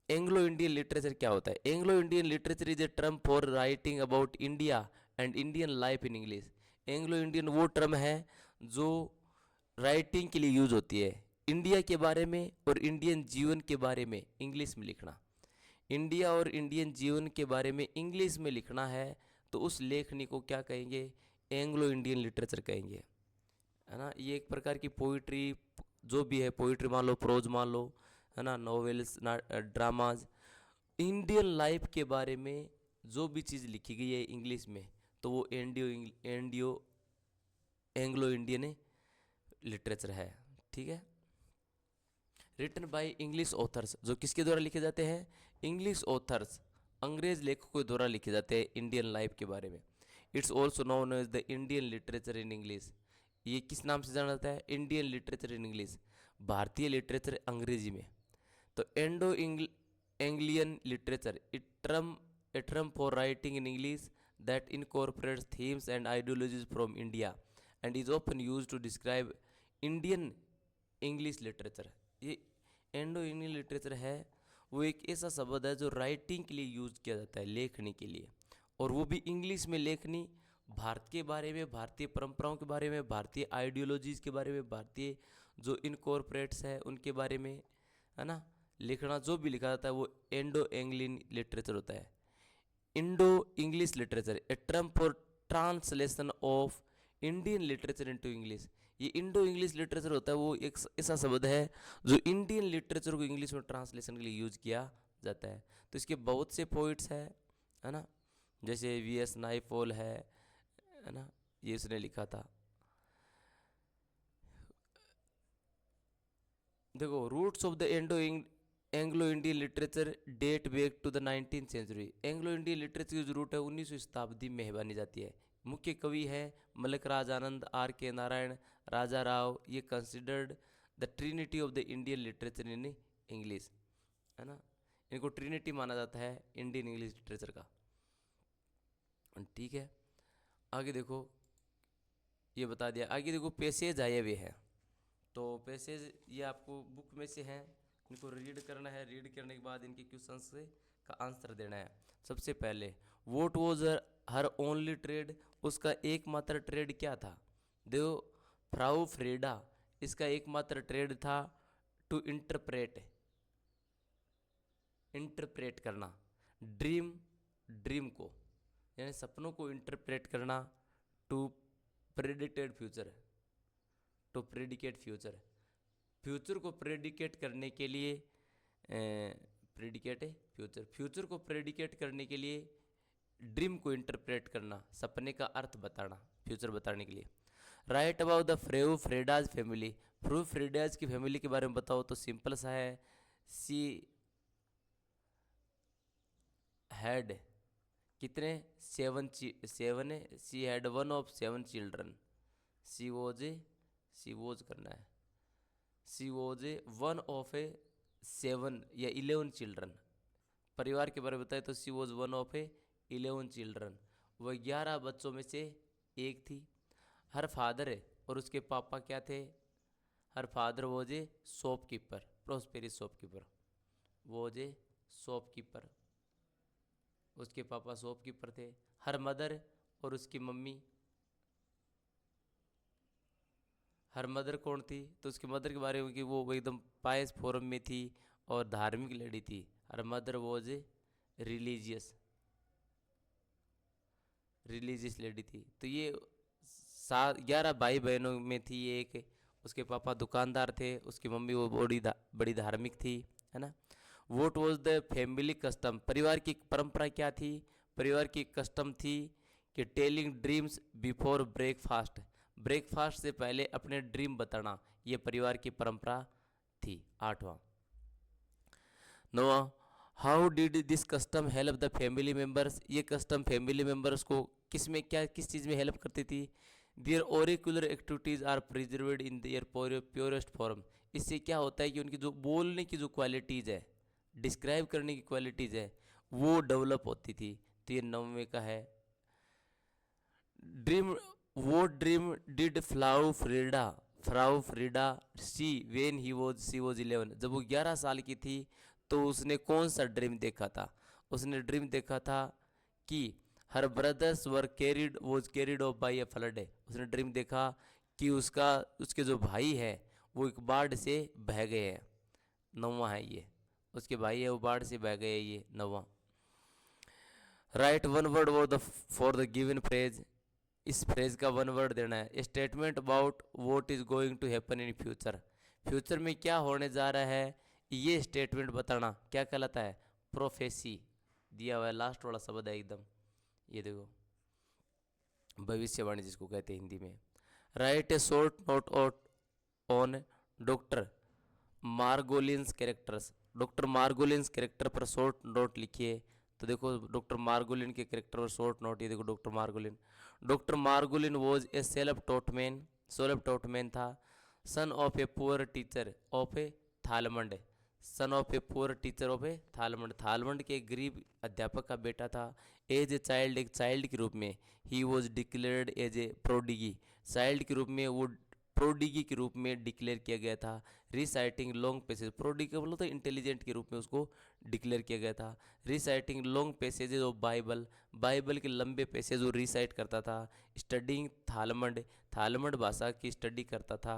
एंग्लो इंडियन लिटरेचर क्या होता है। Anglo Indian literature is a term for writing about India and Indian life in English. Anglo Indian वो टर्म है जो राइटिंग के लिए यूज होती है, इंडिया के बारे में और इंडियन जीवन के बारे में इंग्लिश में लिखना। इंडिया और इंडियन जीवन के बारे में इंग्लिश में लिखना है तो उस लेखनी को क्या कहेंगे, एंग्लो इंडियन लिटरेचर कहेंगे, है ना। ये एक प्रकार की पोइट्री जो भी है, पोइट्री मान लो, प्रोज मान लो, है ना, नॉवेल्स, ड्रामाज, इंडियन लाइफ के बारे में जो भी चीज़ लिखी गई है इंग्लिश में तो वो एंडियो एंग्लो इंडियन लिटरेचर है। ठीक है, रिटन बाय इंग्लिश ऑथर्स, जो किसके द्वारा लिखे जाते हैं, इंग्लिश ऑथर्स, अंग्रेज लेखकों के द्वारा लिखे जाते हैं इंडियन लाइफ के बारे में। It's also known as the Indian literature in English, ये किस नाम से जाना जाता है, इंडियन लिटरेचर इन इंग्लिश, भारतीय लिटरेचर अंग्रेजी में। तो Indo Anglian literature a term for writing in English that incorporates themes and ideologies from India and is often use to describe Indian English literature. ये एंडो इंडियन लिटरेचर है वो एक ऐसा शब्द है जो राइटिंग के लिए यूज किया जाता है, लेखनी के लिए, और वो भी इंग्लिश में लेखनी, भारत के बारे में, भारतीय परंपराओं के बारे में, भारतीय आइडियोलॉजीज के बारे में, भारतीय जो इनकॉर्पोरेट्स है उनके बारे में, है ना, लिखना। जो भी लिखा जाता है वो एंडो एंग्लियन लिटरेचर होता है। Indo English literature a term for translation of Indian literature into English. ये इंडो इंग्लिश लिटरेचर होता है वो एक ऐसा शब्द है जो इंडियन लिटरेचर को इंग्लिश में ट्रांसलेशन के लिए यूज किया जाता है। तो इसके बहुत से पोइट्स है ना, जैसे वी.एस. नाइपॉल है ना, ये इसने लिखा था। देखो roots of the Anglo Indian literature date back to the 19th century. Anglo Indian literature की जो रूट है 19वीं शताब्दी में मानी जाती है। मुख्य कवि है मलक राज आनंद, आर के नारायण, राजा राव। ये considered the Trinity of the Indian literature in English, है ना, इनको ट्रिनिटी माना जाता है इंडियन इंग्लिश लिटरेचर का। ठीक है, आगे देखो, ये बता दिया। आगे देखो पैसेज आए हुए हैं, तो पैसेज ये आपको बुक में से हैं इनको रीड करना है, रीड करने के बाद इनके क्वेश्चन से का आंसर देना है। सबसे पहले what was her only trade, उसका एकमात्र ट्रेड क्या था? देखो फ्राउ फ्रीडा, इसका एकमात्र ट्रेड था टू इंटरप्रेट, इंटरप्रेट करना, ड्रीम, ड्रीम को यानी सपनों को इंटरप्रेट करना, to predicted future, to predicate future, future को प्रेडिकेट करने के लिए, प्रेडिकेट है फ्यूचर, फ्यूचर को प्रेडिकेट करने के लिए ड्रीम को इंटरप्रेट करना, सपने का अर्थ बताना, फ्यूचर बताने के लिए। राइट अबाउट द फ्रेव फ्रेडाज फैमिली, फ्रू फ्रेडाज की फैमिली के बारे में बताओ। तो सिंपल सा है, सी हैड कितने, सेवन है, she had one of seven children, she was करना है, she was a one of a seven या 11 चिल्ड्रन। परिवार के बारे में बताए तो she was one of a 11 children, वह 11 बच्चों में से एक थी। हर फादर है और उसके पापा क्या थे? Her father was a shopkeeper, prosperous shopkeeper, was a shopkeeper, उसके पापा शॉपकीपर थे। हर मदर और उसकी मम्मी, हर मदर कौन थी? तो उसकी मदर के बारे में कि वो एकदम पायस फॉर्म में थी और धार्मिक लेडी थी। Her mother was a religious, religious lady थी। तो ये 11 भाई बहनों में थी एक, उसके पापा दुकानदार थे, उसकी मम्मी वो बड़ी धार्मिक थी, है ना। Vote was the family custom, परिवार की परंपरा क्या थी? परिवार की कस्टम थी कि telling dreams before breakfast, breakfast से पहले अपने ड्रीम बताना, ये परिवार की परंपरा थी। 8वां, नोवा how did this custom help the family members, ये कस्टम फैमिली मेम्बर्स को किस में क्या किस चीज़ में हेल्प करती थी? Their oracular activities are preserved in their purest form, इससे क्या होता है कि उनकी जो बोलने की जो क्वालिटीज़ है, डिस्क्राइब करने की क्वालिटीज़ है, वो डेवलप होती थी। तो ये 9वें का है। ड्रीम, वो dream did Frau Frieda see when she was 11, जब वो 11 साल की थी तो उसने कौन सा ड्रीम देखा था? उसने ड्रीम देखा था कि her brothers were carried off by a flood, उसने ड्रीम देखा कि उसके जो भाई है वो एक बाढ़ से बह गए हैं। 9वां है ये, उसके भाई है वो बाढ़ से बह गए, ये 9वां। Write one word for the given phrase, इस फ्रेज का वन वर्ड देना है। Statement about what is going to happen in future, future में क्या होने जा रहा है, ये स्टेटमेंट बताना क्या कहलाता है? प्रोफेसी दिया हुआ है, लास्ट वाला शब्द है एकदम, ये देखो, भविष्यवाणी जिसको कहते हैं हिंदी में। Write a short note on doctor Margolin's characters, doctor Margolin's character पर शॉर्ट नोट लिखिए। तो देखो डॉक्टर मार्गोलिन के कैरेक्टर पर शॉर्ट नोट, ये देखो doctor Margolin was a self taught man था। Son of a poor teacher of a Talmud, son of a poor teacher of a Talmud, Talmud के एक गरीब अध्यापक का बेटा था। एज ए चाइल्ड, एक चाइल्ड के रूप में, ही was declared as a prodigy, child के रूप में वो प्रोडिगी के रूप में डिक्लेयर किया गया था। रिसाइटिंग लॉन्ग पैसेज, प्रोडिगी बोलो तो इंटेलिजेंट के रूप में उसको डिक्लेयर किया गया था। Reciting long passages of Bible, Bible के लंबे पैसेज वो रिसाइट करता था। स्टडिंग थालमंड, थालमंड भाषा की स्टडी करता था।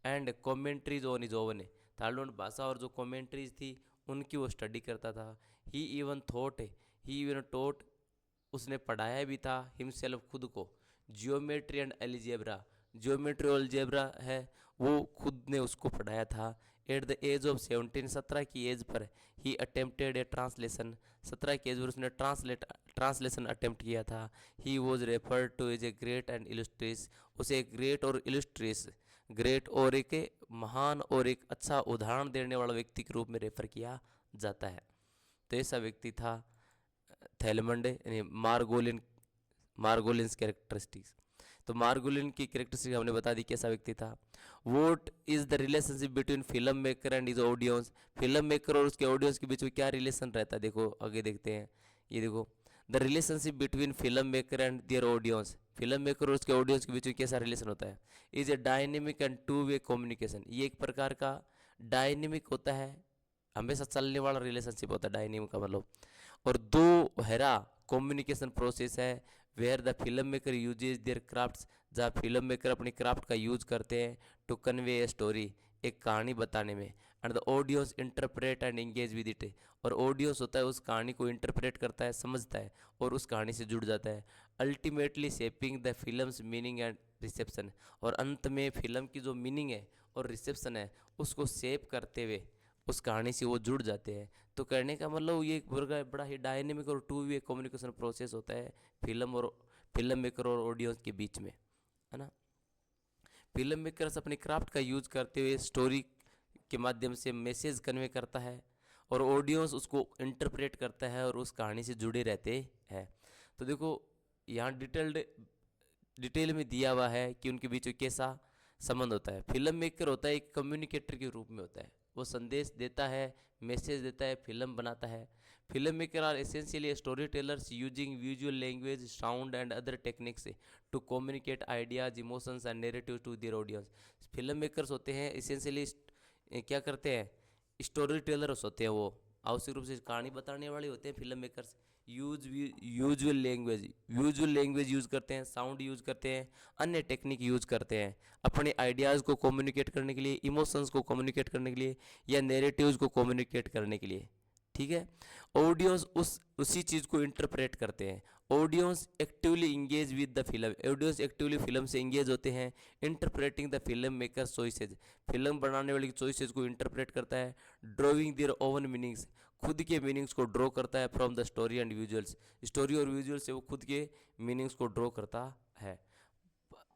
And commentaries on his own, Talmud भाषा और जो कॉमेंट्रीज थी उनकी वो स्टडी करता था। ही इवन टोट, उसने पढ़ाया भी था हिमसेल्फ खुद को, जियोमेट्री एंड अलजेब्रा, ज्योमेट्री और अलजेब्रा है वो खुद ने उसको पढ़ाया था। एट द एज ऑफ 17, 17 की एज पर ही अटेम्प्टेड ए ट्रांसलेशन, 17 की एज पर उसने ट्रांसलेशन अटेम्प्ट किया था। He was referred to as a great and illustrious, उसे ग्रेट और इलस्ट्रेस, ग्रेट और एक महान और एक अच्छा उदाहरण देने वाला व्यक्ति के रूप में रेफर किया जाता है। तो ऐसा व्यक्ति था थैलमंड यानी मार्गोलिन्स कैरेक्टरिस्टिक्स। तो मार्गोलिन की कैरेक्टरिस्टिक हमने बता दी कैसा व्यक्ति था। What is the relationship between film maker and is audience, film maker और उसके ऑडियंस के बीच में क्या रिलेशन रहता है? देखो आगे देखते हैं, ये देखो the relationship between film maker and there audience, film maker और उसके ऑडियंस के बीच में कैसा रिलेशन होता है? Is a dynamic and two way communication, ये एक प्रकार का डायनेमिक होता है हमेशा चलने वाला रिलेशनशिप होता है डायनेमिक का मतलब। और दो हेरा कम्युनिकेशन प्रोसेस है, where the film maker uses their crafts, जहाँ फिल्म मेकर अपनी क्राफ्ट का यूज करते हैं टू कन्वे ए स्टोरी, एक कहानी बताने में, and the audience interpret and engage with it, और ऑडियंस होता है उस कहानी को इंटरप्रेट करता है, समझता है और उस कहानी से जुड़ जाता है, ultimately shaping the films meaning and reception, और अंत में फिल्म की जो मीनिंग है और रिसेप्शन है उसको शेप करते हुए उस कहानी से वो जुड़ जाते हैं। तो कहने का मतलब ये एक बड़ा ही डायनेमिक और टू वे कम्युनिकेशन प्रोसेस होता है फिल्म मेकर और ऑडियंस के बीच में, है ना। फिल्म मेकर्स अपनी क्राफ्ट का यूज करते हुए स्टोरी के माध्यम से मैसेज कन्वे करता है और ऑडियंस उसको इंटरप्रेट करता है और उस कहानी से जुड़े रहते हैं। तो देखो यहाँ डिटेल में दिया हुआ है कि उनके बीच में कैसा संबंध होता है। फिल्म मेकर होता है एक कम्युनिकेटर के रूप में होता है, वो संदेश देता है, मैसेज देता है, फिल्म बनाता है। Film maker are essentially story tellers using visual language, sound and other techniques to communicate ideas, emotions and narrative to their audience. Film makers होते हैं एसेंशियली क्या करते हैं, स्टोरी टेलर्स होते हैं, वो आवश्यक रूप से कहानी बताने वाले होते हैं film makers. Usual language use करते हैं, साउंड यूज़ करते हैं, अन्य टेक्निक यूज़ करते हैं अपने आइडियाज़ को कम्युनिकेट करने के लिए, इमोशंस को कम्युनिकेट करने के लिए या नैरेटिव्स को कम्युनिकेट करने के लिए। ठीक है। ऑडियंस उसी चीज़ को इंटरप्रेट करते हैं। Audience actively engage with the film, audience actively film से इंगेज होते हैं। Interpreting the film maker choices, film बनाने वाले की चॉइसेज को इंटरप्रेट करता है। ड्राइंग देयर ओवन मीनिंग्स, खुद के मीनिंग्स को ड्रॉ करता है from the story and visuals, story और विजुअल से वो खुद के मीनिंग्स को ड्रॉ करता है।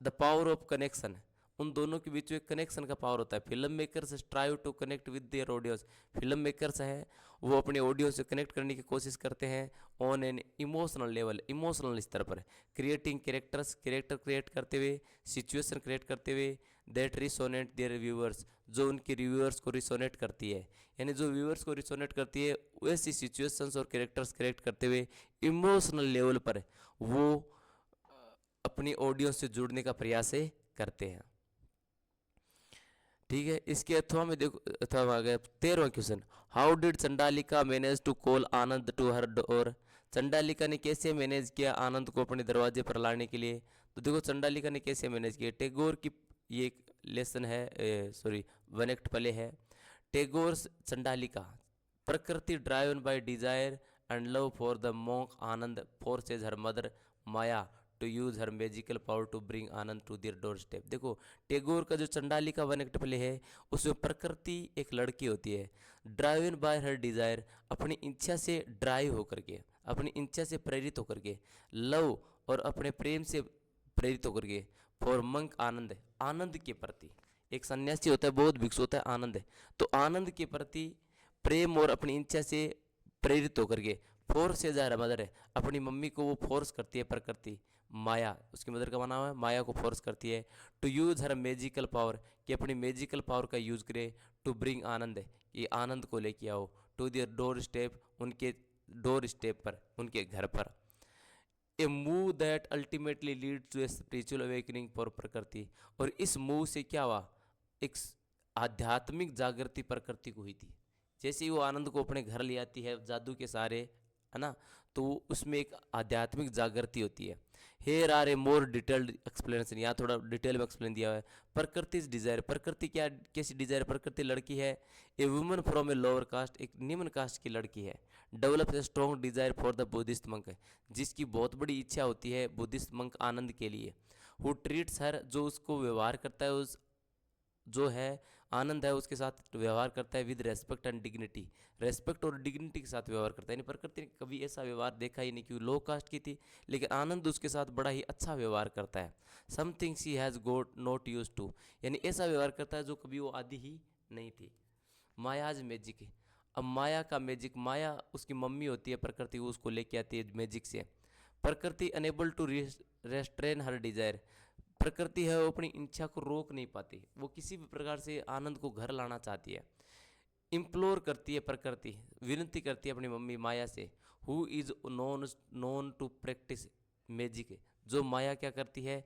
द पावर ऑफ कनेक्शन, उन दोनों के बीच में कनेक्शन का पावर होता है। Film makers strive to connect with their audience, film makers हैं वो अपने ऑडियंस से कनेक्ट करने की कोशिश करते हैं on an emotional level, emotional स्तर पर, क्रिएटिंग कैरेक्टर क्रिएट करते हुए, सिचुएशन क्रिएट करते हुए, दैट रिसोनेट देयर व्यूअर्स, जो उनके रिव्यूअर्स को रिसोनेट करती है, यानी जो व्यूअर्स को रिसोनेट करती है वैसी सिचुएशंस और कैरेक्टर्स क्रिएट करते हुए इमोशनल लेवल पर वो अपनी ऑडियंस से जुड़ने का प्रयास करते हैं। ठीक है। इसके अथवा में देखो, अथवा आ गया 13वां question, how did Chandalika manage to call Ananda to her door, Chandalika ने कैसे मैनेज किया आनंद को अपने दरवाजे पर लाने के लिए। तो देखो चंडालिका ने कैसे मैनेज किया, टैगोर की ये एक लेसन है, सॉरी वन एक्ट प्ले है। Tagore's Chandalika, Prakriti driven by desire and love for the monk Ananda forces her mother Maya to use her magical power to bring Ananda to their door step. देखो टैगोर का जो चंडालिका वन एक्ट प्ले है उसमें प्रकृति एक लड़की होती है, ड्राइवन बाय हर डिजायर, अपनी इच्छा से ड्राइव होकर के, अपनी इच्छा से प्रेरित होकर के, लव और अपने प्रेम से प्रेरित होकर के, फॉर मंक आनंद, आनंद के प्रति, एक सन्यासी होता है, बौद्ध भिक्षु होता है आनंद है, तो आनंद के प्रति प्रेम और अपनी इच्छा से प्रेरित होकर के, फोर्स से जा रहा मदर है, अपनी मम्मी को वो फोर्स करती है प्रकृति, माया उसकी मदर का बना हुआ है, माया को फोर्स करती है to use her magical power, कि अपनी मैजिकल पावर का यूज करे, टू ब्रिंग आनंद, कि आनंद को लेके आओ, टू देयर डोर स्टेप, उनके डोर स्टेप पर, उनके घर पर, a move that ultimately lead to a spiritual awakening for Prakriti. और इस मूव से क्या हुआ, एक आध्यात्मिक जागृति प्रकृति को हुई थी। जैसे ही वो आनंद को अपने घर ले आती है जादू के सहारे, है ना, तो उसमें एक आध्यात्मिक जागृति होती है। Here are a more detailed explanation, यहाँ थोड़ा डिटेल में एक्सप्लेन दिया हुआ है। प्रकृति डिजायर, प्रकृति क्या कैसी डिजायर, प्रकृति लड़की है, a woman from a lower caste, एक निम्न कास्ट की लड़की है, develop a strong desire for the Buddhist monk, जिसकी बहुत बड़ी इच्छा होती है बुद्धिस्ट मंक आनंद के लिए, हु ट्रीट्स हर, जो उसको व्यवहार करता है, उस जो है आनंद है उसके साथ व्यवहार करता है with respect and dignity, respect और डिग्निटी के साथ व्यवहार करता है। यानी प्रकृति ने कभी ऐसा व्यवहार देखा ही नहीं कि वो लो कास्ट की थी, लेकिन आनंद उसके साथ बड़ा ही अच्छा व्यवहार करता है। Something she has got not use to, यानी ऐसा व्यवहार करता है जो कभी वो आदि ही नहीं थी। मायाज मैजिक, अब माया का मैजिक, माया उसकी मम्मी होती है प्रकृति, वो उसको लेके आती है मैजिक से। Prakriti enable to restrain her desire, Prakriti है वो अपनी इच्छा को रोक नहीं पाती, वो किसी भी प्रकार से आनंद को घर लाना चाहती है। इम्प्लोर करती है प्रकृति, विनती करती है अपनी मम्मी माया से, who is known to practice magic, जो माया क्या करती है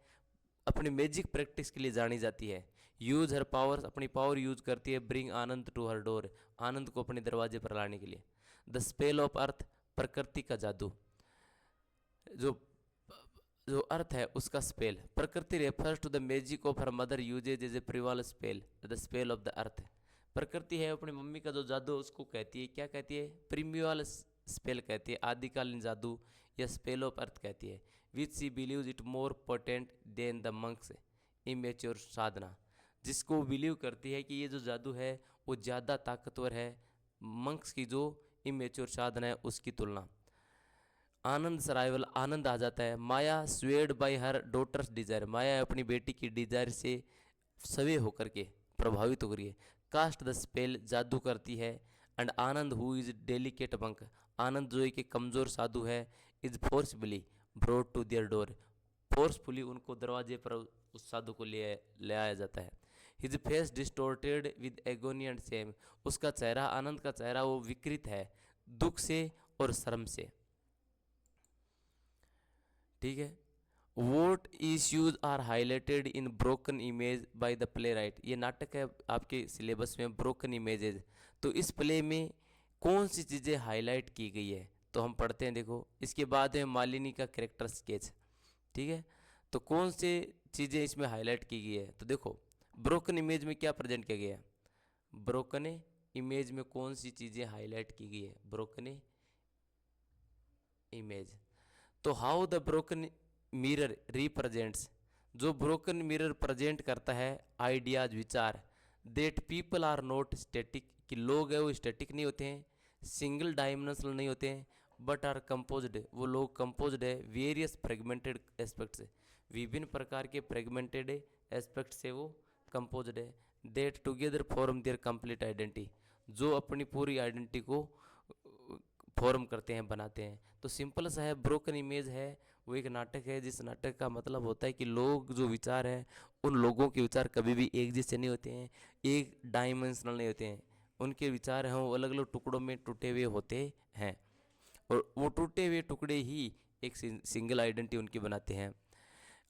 अपनी मैजिक प्रैक्टिस के लिए जानी जाती है। यूज हर पावर्स, अपनी पावर यूज करती है, bring Ananda to her door, Ananda को अपने दरवाजे पर लाने के लिए। द स्पेल ऑफ अर्थ, प्रकृति का जादू, जो जो अर्थ है उसका spell. Prakriti refers to the magic of her mother uses as a primal spell, the spell of the earth. Prakriti है अपनी मम्मी का जो जादू उसको कहती है, क्या कहती है? प्रीमियल स्पेल कहती है, आदिकालीन जादू, या स्पेल ऑफ अर्थ कहती है। Which she believes it more potent than the monks immature sadhana, जिसको बिलीव करती है कि ये जो जादू है वो ज़्यादा ताकतवर है मंक्स की जो इमेच्योर साधना है उसकी तुलना। आनंद सराइवल, आनंद आ जाता है। Maya swayed by her daughter's desire, Maya अपनी बेटी की डिजायर से सवे होकर के, प्रभावित होकर के कास्ट द स्पेल, जादू करती है। And Ananda who is delicate monk, Ananda जो एक कमजोर साधु है, is forcefully brought to their door, forcefully उनको दरवाजे पर उस साधु को ले आया जाता है। His face distorted with agony and same, उसका चेहरा, आनंद का चेहरा वो विकृत है दुख से और शर्म से। ठीक है। What issues are highlighted in broken image by the playwright, ये नाटक है आपके सिलेबस में ब्रोकन इमेजेज। तो इस प्ले में कौन सी चीज़ें हाईलाइट की गई है तो हम पढ़ते हैं, देखो। इसके बाद है मालिनी का कैरेक्टर स्केच। ठीक है, तो कौन सी चीज़ें इसमें हाईलाइट की गई है, तो देखो ब्रोकन इमेज में क्या प्रेजेंट किया गया है। ब्रोकन इमेज में कौन सी चीज़ें हाईलाइट की गई है, ब्रोकन इमेज। तो how the broken mirror represents, जो ब्रोकन मिरर प्रेजेंट करता है आइडियाज, विचार। That people are not static, कि लोग हैं वो स्टैटिक नहीं होते हैं, सिंगल डायमेंशनल नहीं होते हैं, बट आर कंपोज्ड, वो लोग कंपोज्ड है वेरियस फ्रेगमेंटेड एस्पेक्ट्स, विभिन्न प्रकार के फ्रेगमेंटेड एस्पेक्ट से वो कंपोज्ड है। That together form their complete identity, जो अपनी पूरी आइडेंटिटी को फॉर्म करते हैं, बनाते हैं। तो सिंपल सा है, ब्रोकन इमेज है वो एक नाटक है जिस नाटक का मतलब होता है कि लोग जो विचार हैं उन लोगों के विचार कभी भी एक जैसे नहीं होते हैं, एक डायमेंशनल नहीं होते हैं, उनके विचार हैं वो अलग अलग टुकड़ों में टूटे हुए होते हैं, और वो टूटे हुए टुकड़े ही एक सिंगल आइडेंटिटी उनकी बनाते हैं।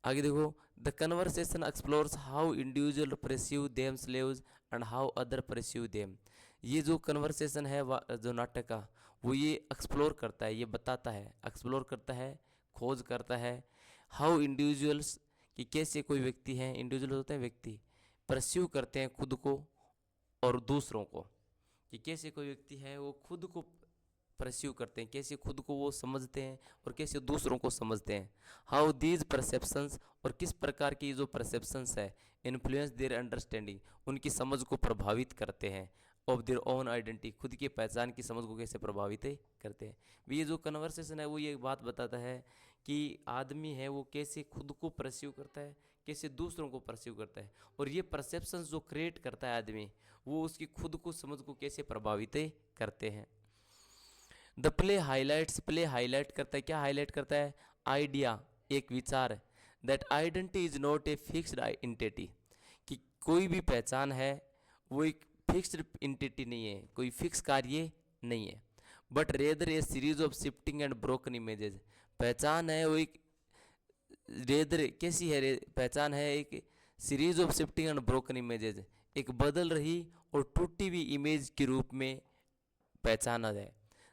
आगे देखो, the conversation explores how individual perceive them slaves and how other perceive them, ये जो कन्वर्सेशन है जो नाटक का, वो ये एक्सप्लोर करता है, ये बताता है, एक्सप्लोर करता है, खोज करता है। हाउ इंडिविजुअल्स, कि कैसे कोई व्यक्ति हैं, इंडिविजुअल होते हैं व्यक्ति, परस्यू करते हैं खुद को और दूसरों को, कि कैसे कोई व्यक्ति है वो खुद को परस्यू करते हैं, कैसे खुद को वो समझते हैं और कैसे दूसरों को समझते हैं। हाउ दीज परसेप्शंस, और किस प्रकार की जो परसेप्शंस है, इन्फ्लुएंस देयर अंडरस्टैंडिंग, उनकी समझ को प्रभावित करते हैं, ऑफ देयर ओन आइडेंटिटी, खुद की पहचान की समझ को कैसे प्रभावित करते हैं। ये जो कन्वर्सेशन है वो ये एक बात बताता है कि आदमी है वो कैसे खुद को परस्यू करता है, कैसे दूसरों को परस्यू करता है, और ये परसेप्शंस जो क्रिएट करता है आदमी, वो उसकी खुद को समझ को कैसे प्रभावित करते हैं। The play highlights, play highlight करता है, क्या हाईलाइट करता है? आइडिया, एक विचार, that identity is not a fixed entity, कि कोई भी पहचान है वो एक फिक्स्ड एंटिटी नहीं है, कोई फिक्स कार्य नहीं है, but rather A series of shifting and broken images, पहचान है वो एक रेदर कैसी है, पहचान है एक series of shifting and broken images, एक बदल रही और टूटी हुई इमेज के रूप में पहचाना है।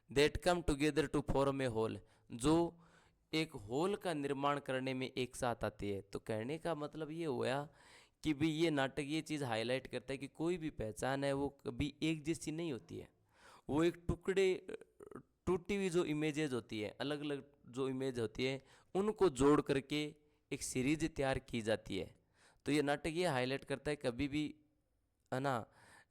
That come together to form a whole, जो एक होल का निर्माण करने में एक साथ आती है। तो कहने का मतलब ये हुआ कि भी ये नाटक ये चीज़ हाईलाइट करता है कि कोई भी पहचान है वो कभी एक जैसी नहीं होती है, वो एक टुकड़े टूटी हुई जो इमेजेस होती है, अलग अलग जो इमेज होती है उनको जोड़ करके एक सीरीज तैयार की जाती है। तो ये नाटक ये हाईलाइट करता है कभी भी, है ना,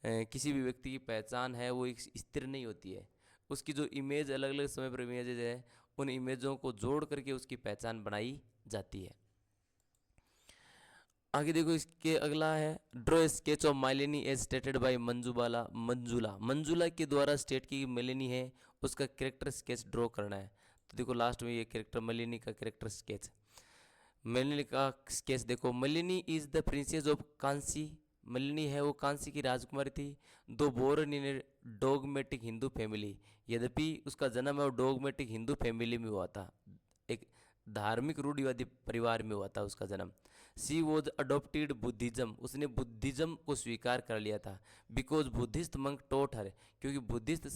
किसी भी व्यक्ति की पहचान है वो एक स्थिर नहीं होती है, उसकी जो इमेज अलग अलग समय पर इमेजेज है उन इमेजों को जोड़ करके उसकी पहचान बनाई जाती है। आगे देखो, इसके अगला है draw sketch of Malini as stated by Manjubala, Manjula, Manjula के द्वारा स्टेट की मलिनी है उसका कैरेक्टर स्केच ड्रॉ करना है। तो देखो लास्ट में ये कैरेक्टर मलिनी का कैरेक्टर स्केच, मलिनी का स्केच देखो। Malini is the princess of Kasi, Malini है वो कांसी की राजकुमारी थी। Though born in a dogmatic Hindu family, यद्यपि उसका जन्म है वो डोगमेटिक हिंदू फैमिली में हुआ था, एक धार्मिक रूढ़िवादी परिवार में हुआ था उसका जन्म। सी वॉज अडोप्टेड बुद्धिज्म, उसने बुद्धिज्म को स्वीकार कर लिया था। Because Buddhist monk taught her, क्योंकि बुद्धिस्ट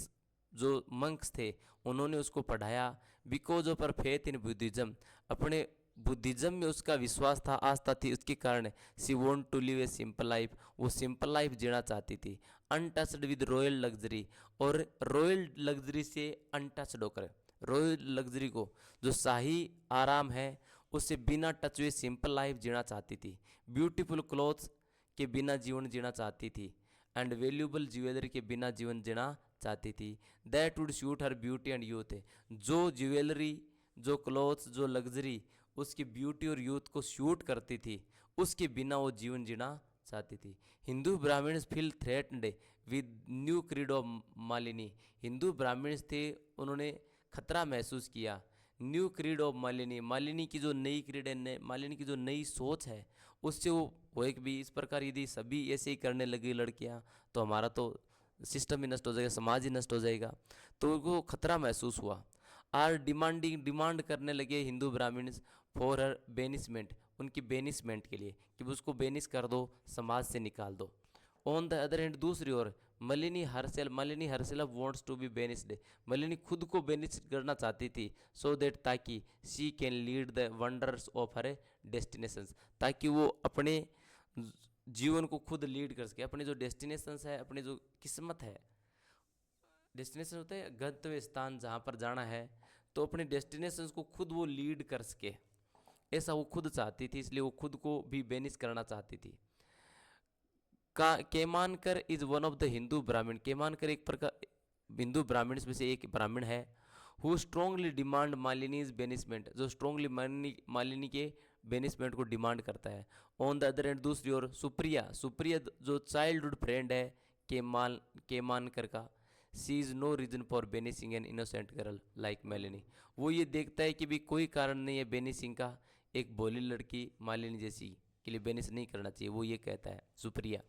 जो मंक्स थे उन्होंने उसको पढ़ाया। Because of her faith in Buddhism, अपने बुद्धिज्म में उसका विश्वास था, आस्था थी, उसके कारण she want to live a simple life, वो सिंपल लाइफ जीना चाहती थी। अनटच्ड विद रॉयल लग्जरी, और रॉयल लग्जरी से अनटच्ड होकर, रॉयल लग्जरी को जो शाही आराम है उससे बिना टच हुए सिंपल लाइफ जीना चाहती थी। ब्यूटीफुल क्लोथ्स के बिना जीवन जीना चाहती थी, एंड वैल्यूबल ज्वेलरी के बिना जीवन जीना चाहती थी। That would suit her beauty and youth, जो ज्वेलरी, जो क्लोथ्स, जो लग्जरी उसकी ब्यूटी और यूथ को शूट करती थी, उसके बिना वो जीवन जीना चाहती थी। Hindu Brahmins feel threatened with new creed of Malini, Hindu Brahmins थे उन्होंने खतरा महसूस किया new creed of Malini, Malini की जो नई क्रीड है, मालिनी की जो नई सोच है उससे वो एक भी इस प्रकार यदि सभी ऐसे ही करने लगी लड़कियां तो हमारा तो सिस्टम ही नष्ट हो जाएगा, समाज ही नष्ट हो जाएगा। तो उनको खतरा महसूस हुआ। आर डिमांडिंग, डिमांड करने लगे हिंदू ब्राह्मण्स फॉर हर बेनिसमेंट, उनकी बेनिसमेंट के लिए कि उसको बेनिस कर दो, समाज से निकाल दो। ऑन द अदर हैंड, दूसरी ओर मलिनी हरसेल वांट्स टू बी बेनिस्ड, मलिनी खुद को बेनिस करना चाहती थी, सो दैट ताकि she can lead the wonders of her destinations, ताकि वो अपने जीवन को खुद लीड कर सके, अपने जो डेस्टिनेशंस है, अपनी जो किस्मत है, डेस्टिनेशन होता है गंतव्य स्थान जहाँ पर जाना है, तो अपने डेस्टिनेशंस को खुद वो लीड कर सके, ऐसा वो खुद चाहती थी, इसलिए वो खुद को भी बेनिस करना चाहती थी। Kshemankar is one of the Hindu Brahmin, Kshemankar एक प्रकार हिंदू ब्राह्मण में से एक ब्राह्मण है। हु स्ट्रोंगली डिमांड मालिनीज बेनिसमेंट, जो स्ट्रोंगली मालिनी के बेनिसमेंट को डिमांड करता है। ऑन द अदर एंड, दूसरी ओर सुप्रिया, सुप्रिया जो चाइल्डहुड फ्रेंड है केमानकर का, she is no reason for banishing an innocent girl like Malini, वो ये देखता है कि भी कोई कारण नहीं है बेनिसिंग का, एक भोली लड़की मालिनी जैसी के लिए बेनिस नहीं करना चाहिए, वो ये कहता है सुप्रिया।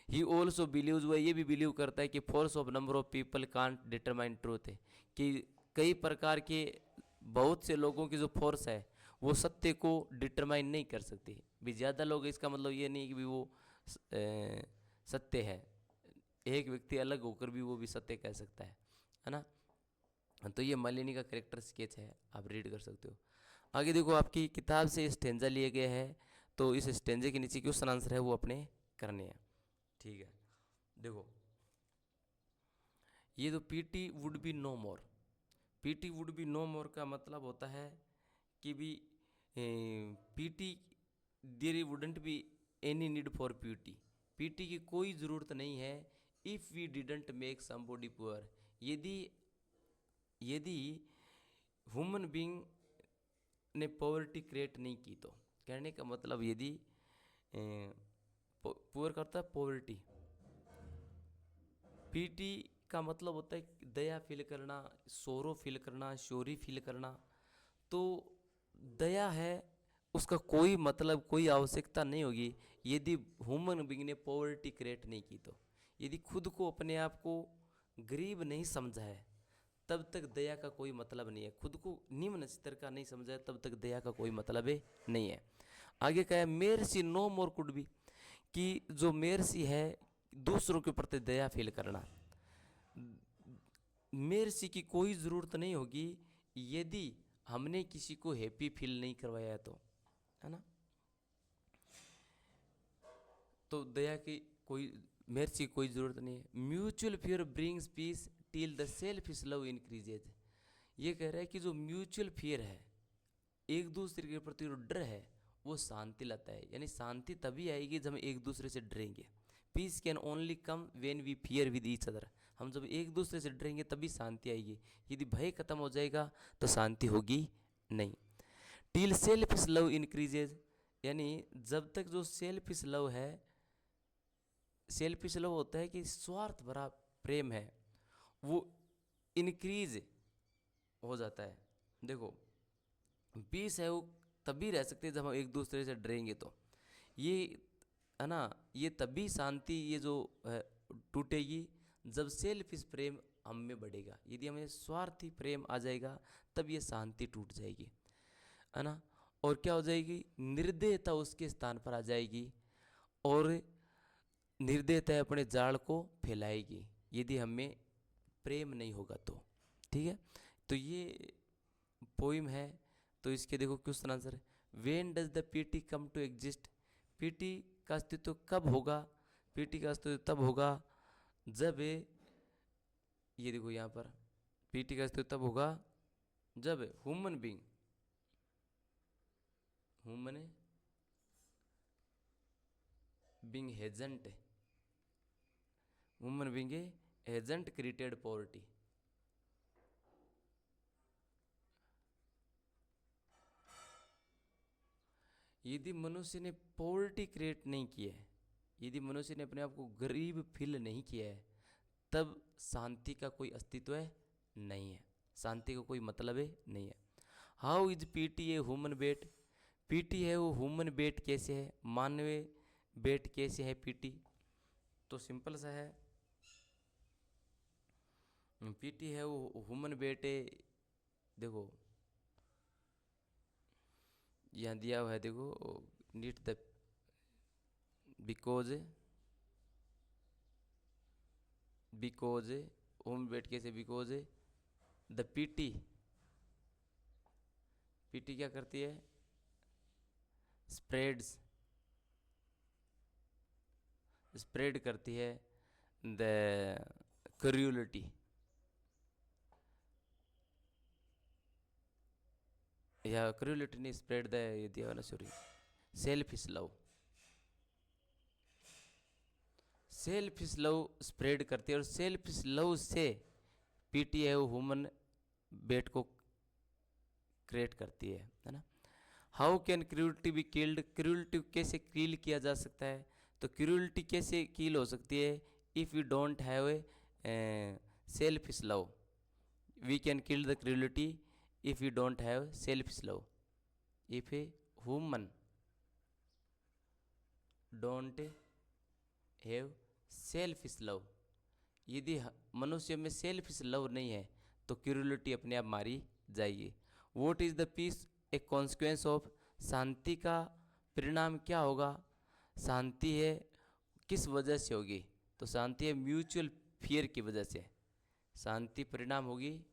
ही ऑल्सो बिलीव्स, वह ये भी बिलीव करता है कि force of number of people can't determine truth है, कि कई प्रकार के बहुत से लोगों की जो फोर्स है वो सत्य को डिटरमाइन नहीं कर सकती। भी ज़्यादा लोग, इसका मतलब ये नहीं कि भी वो सत्य है, एक व्यक्ति अलग होकर भी वो भी सत्य कह सकता है ना। तो ये मालिनी का कैरेक्टर स्केच है, आप रीड कर सकते हो। आगे देखो, आपकी किताब से स्टेंजा लिए गए हैं, तो इस स्टेंजे के नीचे क्वेश्चन आंसर है वो अपने करने हैं, ठीक है। देखो, ये तो pity would be no more, pity would be no more का मतलब होता है कि भी pity there wouldn't be any need for pity, pity की कोई ज़रूरत नहीं है if we didn't make somebody poor, यदि यदि ह्यूमन बीइंग ने पॉवर्टी क्रिएट नहीं की तो। कहने का मतलब यदि पुअर करता है पॉवर्टी, पीटी का मतलब होता है दया फील करना, सोरो फील करना, शोरी फील करना। तो दया है उसका कोई मतलब, कोई आवश्यकता नहीं होगी यदि ह्यूमन बीइंग ने पॉवर्टी क्रिएट नहीं की तो। यदि खुद को, अपने आप को गरीब नहीं समझा है तब तक दया का कोई मतलब नहीं है, खुद को निम्न स्तर का नहीं समझा है तब तक दया का कोई मतलब है नहीं है। आगे क्या है, mercy no more could be, कि जो मेर्सी है दूसरों के प्रति दया फील करना, मेर्सी की कोई ज़रूरत नहीं होगी यदि हमने किसी को हैप्पी फील नहीं करवाया तो, है ना। तो दया की कोई, मेर्सी की कोई ज़रूरत नहीं है। Mutual fear brings peace till the selfish love increases, ये कह रहा है कि जो म्यूचुअल फियर है, एक दूसरे के प्रति जो डर है वो शांति लाता है, यानी शांति तभी आएगी जब हम एक दूसरे से डरेंगे। Peace can only come when we fear with each other, हम जब एक दूसरे से डरेंगे तभी शांति आएगी, यदि भय खत्म हो जाएगा तो शांति होगी नहीं। टिल सेल्फिश लव इंक्रीजेज, यानी जब तक जो सेल्फिश लव है, सेल्फिश लव होता है कि स्वार्थ भरा प्रेम है, वो इंक्रीज हो जाता है। देखो, पीस है वो तभी रह सकते हैं जब हम एक दूसरे से डरेंगे तो, ये है ना, ये तभी शांति ये जो है टूटेगी जब सेल्फिश प्रेम हम में बढ़ेगा, यदि हमें स्वार्थी प्रेम आ जाएगा तब ये शांति टूट जाएगी, है ना। और क्या हो जाएगी, निर्दयता उसके स्थान पर आ जाएगी और निर्दयता अपने जाल को फैलाएगी यदि हमें प्रेम नहीं होगा तो। ठीक है, तो ये पोइम है। तो इसके देखो question answer, when does the pity come to exist, pity का अस्तित्व कब होगा, पीटी का अस्तित्व तब होगा जब ये देखो यहाँ पर पीटी का अस्तित्व तब होगा जब ह्यूमन बीइंग हेजेंट क्रिएटेड पॉवर्टी। यदि मनुष्य ने पॉवर्टी क्रिएट नहीं की है, यदि मनुष्य ने अपने आप को गरीब फील नहीं किया है, तब शांति का कोई अस्तित्व नहीं है, शांति का कोई मतलब नहीं है। How is pity a human bait, pity है वो ह्यूमन बेट कैसे है, मानवीय बेट कैसे है पीटी। तो सिंपल सा है, पीटी है वो ह्यूमन बेट है। देखो यहाँ दिया हुआ है, देखो नीट द बिकॉज ह्यूमन बेट कैसे, बिकॉज द पीटी क्या करती है, स्प्रेड करती है द क्रूलिटी, या क्रूलिटी नहीं, स्प्रेड द ये दिया हुआ ना, सॉरी, सेल्फिश लव स्प्रेड करती है, और सेल्फिश लव से पीटी है वो ह्यूमन बेट को क्रिएट करती है ना। How can cruelty be killed, cruelty कैसे किल किया जा सकता है, तो क्रूलिटी कैसे किल हो सकती है, if you don't have a selfish love, we can kill the cruelty if you don't have selfish love, if a human don't have selfish love, यदि मनुष्य में सेल्फिश लव नहीं है तो क्रूलिटी अपने आप मारी जाएगी। What is the peace a consequence of, शांति का परिणाम क्या होगा, शांति है किस वजह से होगी, तो शांति है म्यूचुअल फियर की वजह से, शांति परिणाम होगी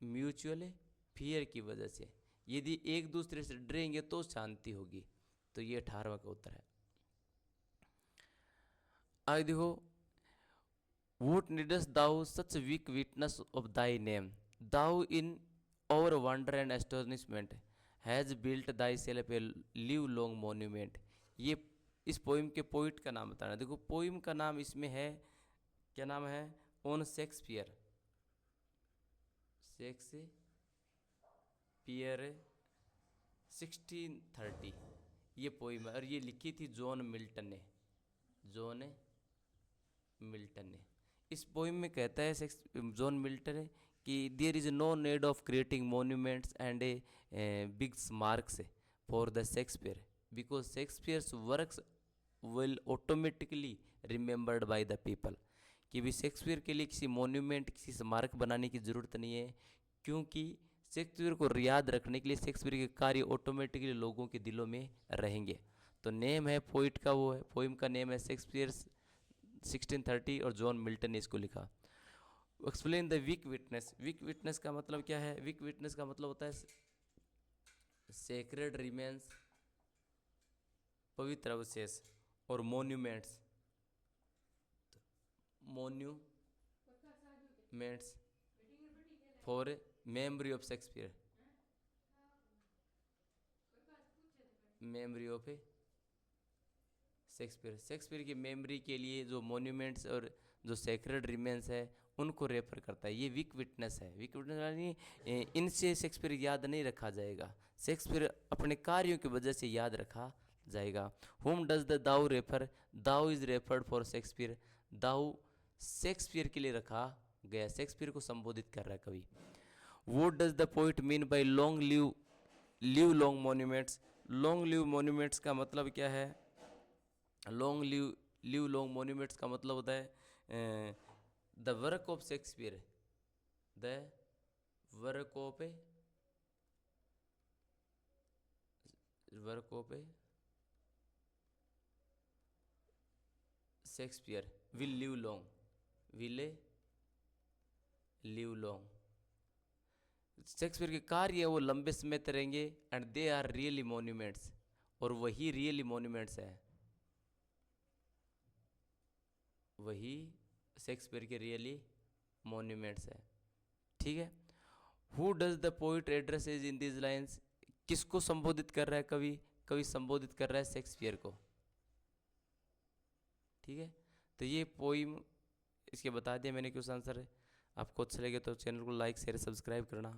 म्यूचुअल फियर की वजह से, यदि एक दूसरे से डरेंगे तो शांति होगी। तो ये 18वां का उत्तर है। आगे देखो, what needst thou such weak witness of thy name, thou in our wonder and astonishment has built thy self a live long monument. ये इस पोइम के पोइट का नाम बताना। देखो पोइम का नाम इसमें है, क्या नाम है, ऑन शेक्सपियर 1630, ये पोइम है और ये लिखी थी जॉन मिल्टन ने। इस पोइम में कहता है जॉन मिल्टन कि there is no need of creating monuments and a big marks for the Shakespeare because Shakespeare's works will automatically remembered by the people, कि भी शेक्सपियर के लिए किसी मोन्यूमेंट, किसी स्मारक बनाने की ज़रूरत नहीं है, क्योंकि शेक्सपियर को याद रखने के लिए शेक्सपियर के कार्य ऑटोमेटिकली लोगों के दिलों में रहेंगे। तो नेम है पोइट का, वो है पोइम का नेम है शेक्सपियर 1630 और जॉन मिल्टन ने इसको लिखा। Explain the weak witness, weak witness का मतलब क्या है, वीक विटनेस का मतलब होता है सेक्रेड रिमेन्स, पवित्र अवशेष, और monuments for memory of Shakespeare, memory of Shakespeare की मेमोरी के लिए जो मोन्यूमेंट्स और जो सेक्रेड रिमेन्स है उनको रेफर करता है। ये वीक विटनेस है। वीक विटनेस यानी इनसे शेक्सपियर याद नहीं रखा जाएगा, शेक्सपियर अपने कार्यों की वजह से याद रखा जाएगा। Whom does the thou refer, thou is referred for Shakespeare, thou Shakespeare के लिए रखा गया, शेक्सपियर को संबोधित कर रहा है कवि। What does the poet mean by long live long monuments, long live monuments का मतलब क्या है, लॉन्ग लिव लॉन्ग मोन्यूमेंट्स का मतलब होता है the work of Shakespeare, the work of वर्कों पे Shakespeare will live long, will live long. Shakespeare के कार्य वो लंबे समय तक रहेंगे and they are really monuments, और वही रियली मॉन्यूमेंट्स है, वही शेक्सपियर के रियली मॉन्यूमेंट्स है। ठीक है। Who does the poet address is in this lines, किसको संबोधित कर रहा है कवि? कवि संबोधित कर रहा है शेक्सपियर को। ठीक है, तो ये पोइम इसके बता दिया मैंने क्वेश्चन आंसर है। आपको अच्छा लगे तो चैनल को लाइक शेयर सब्सक्राइब करना।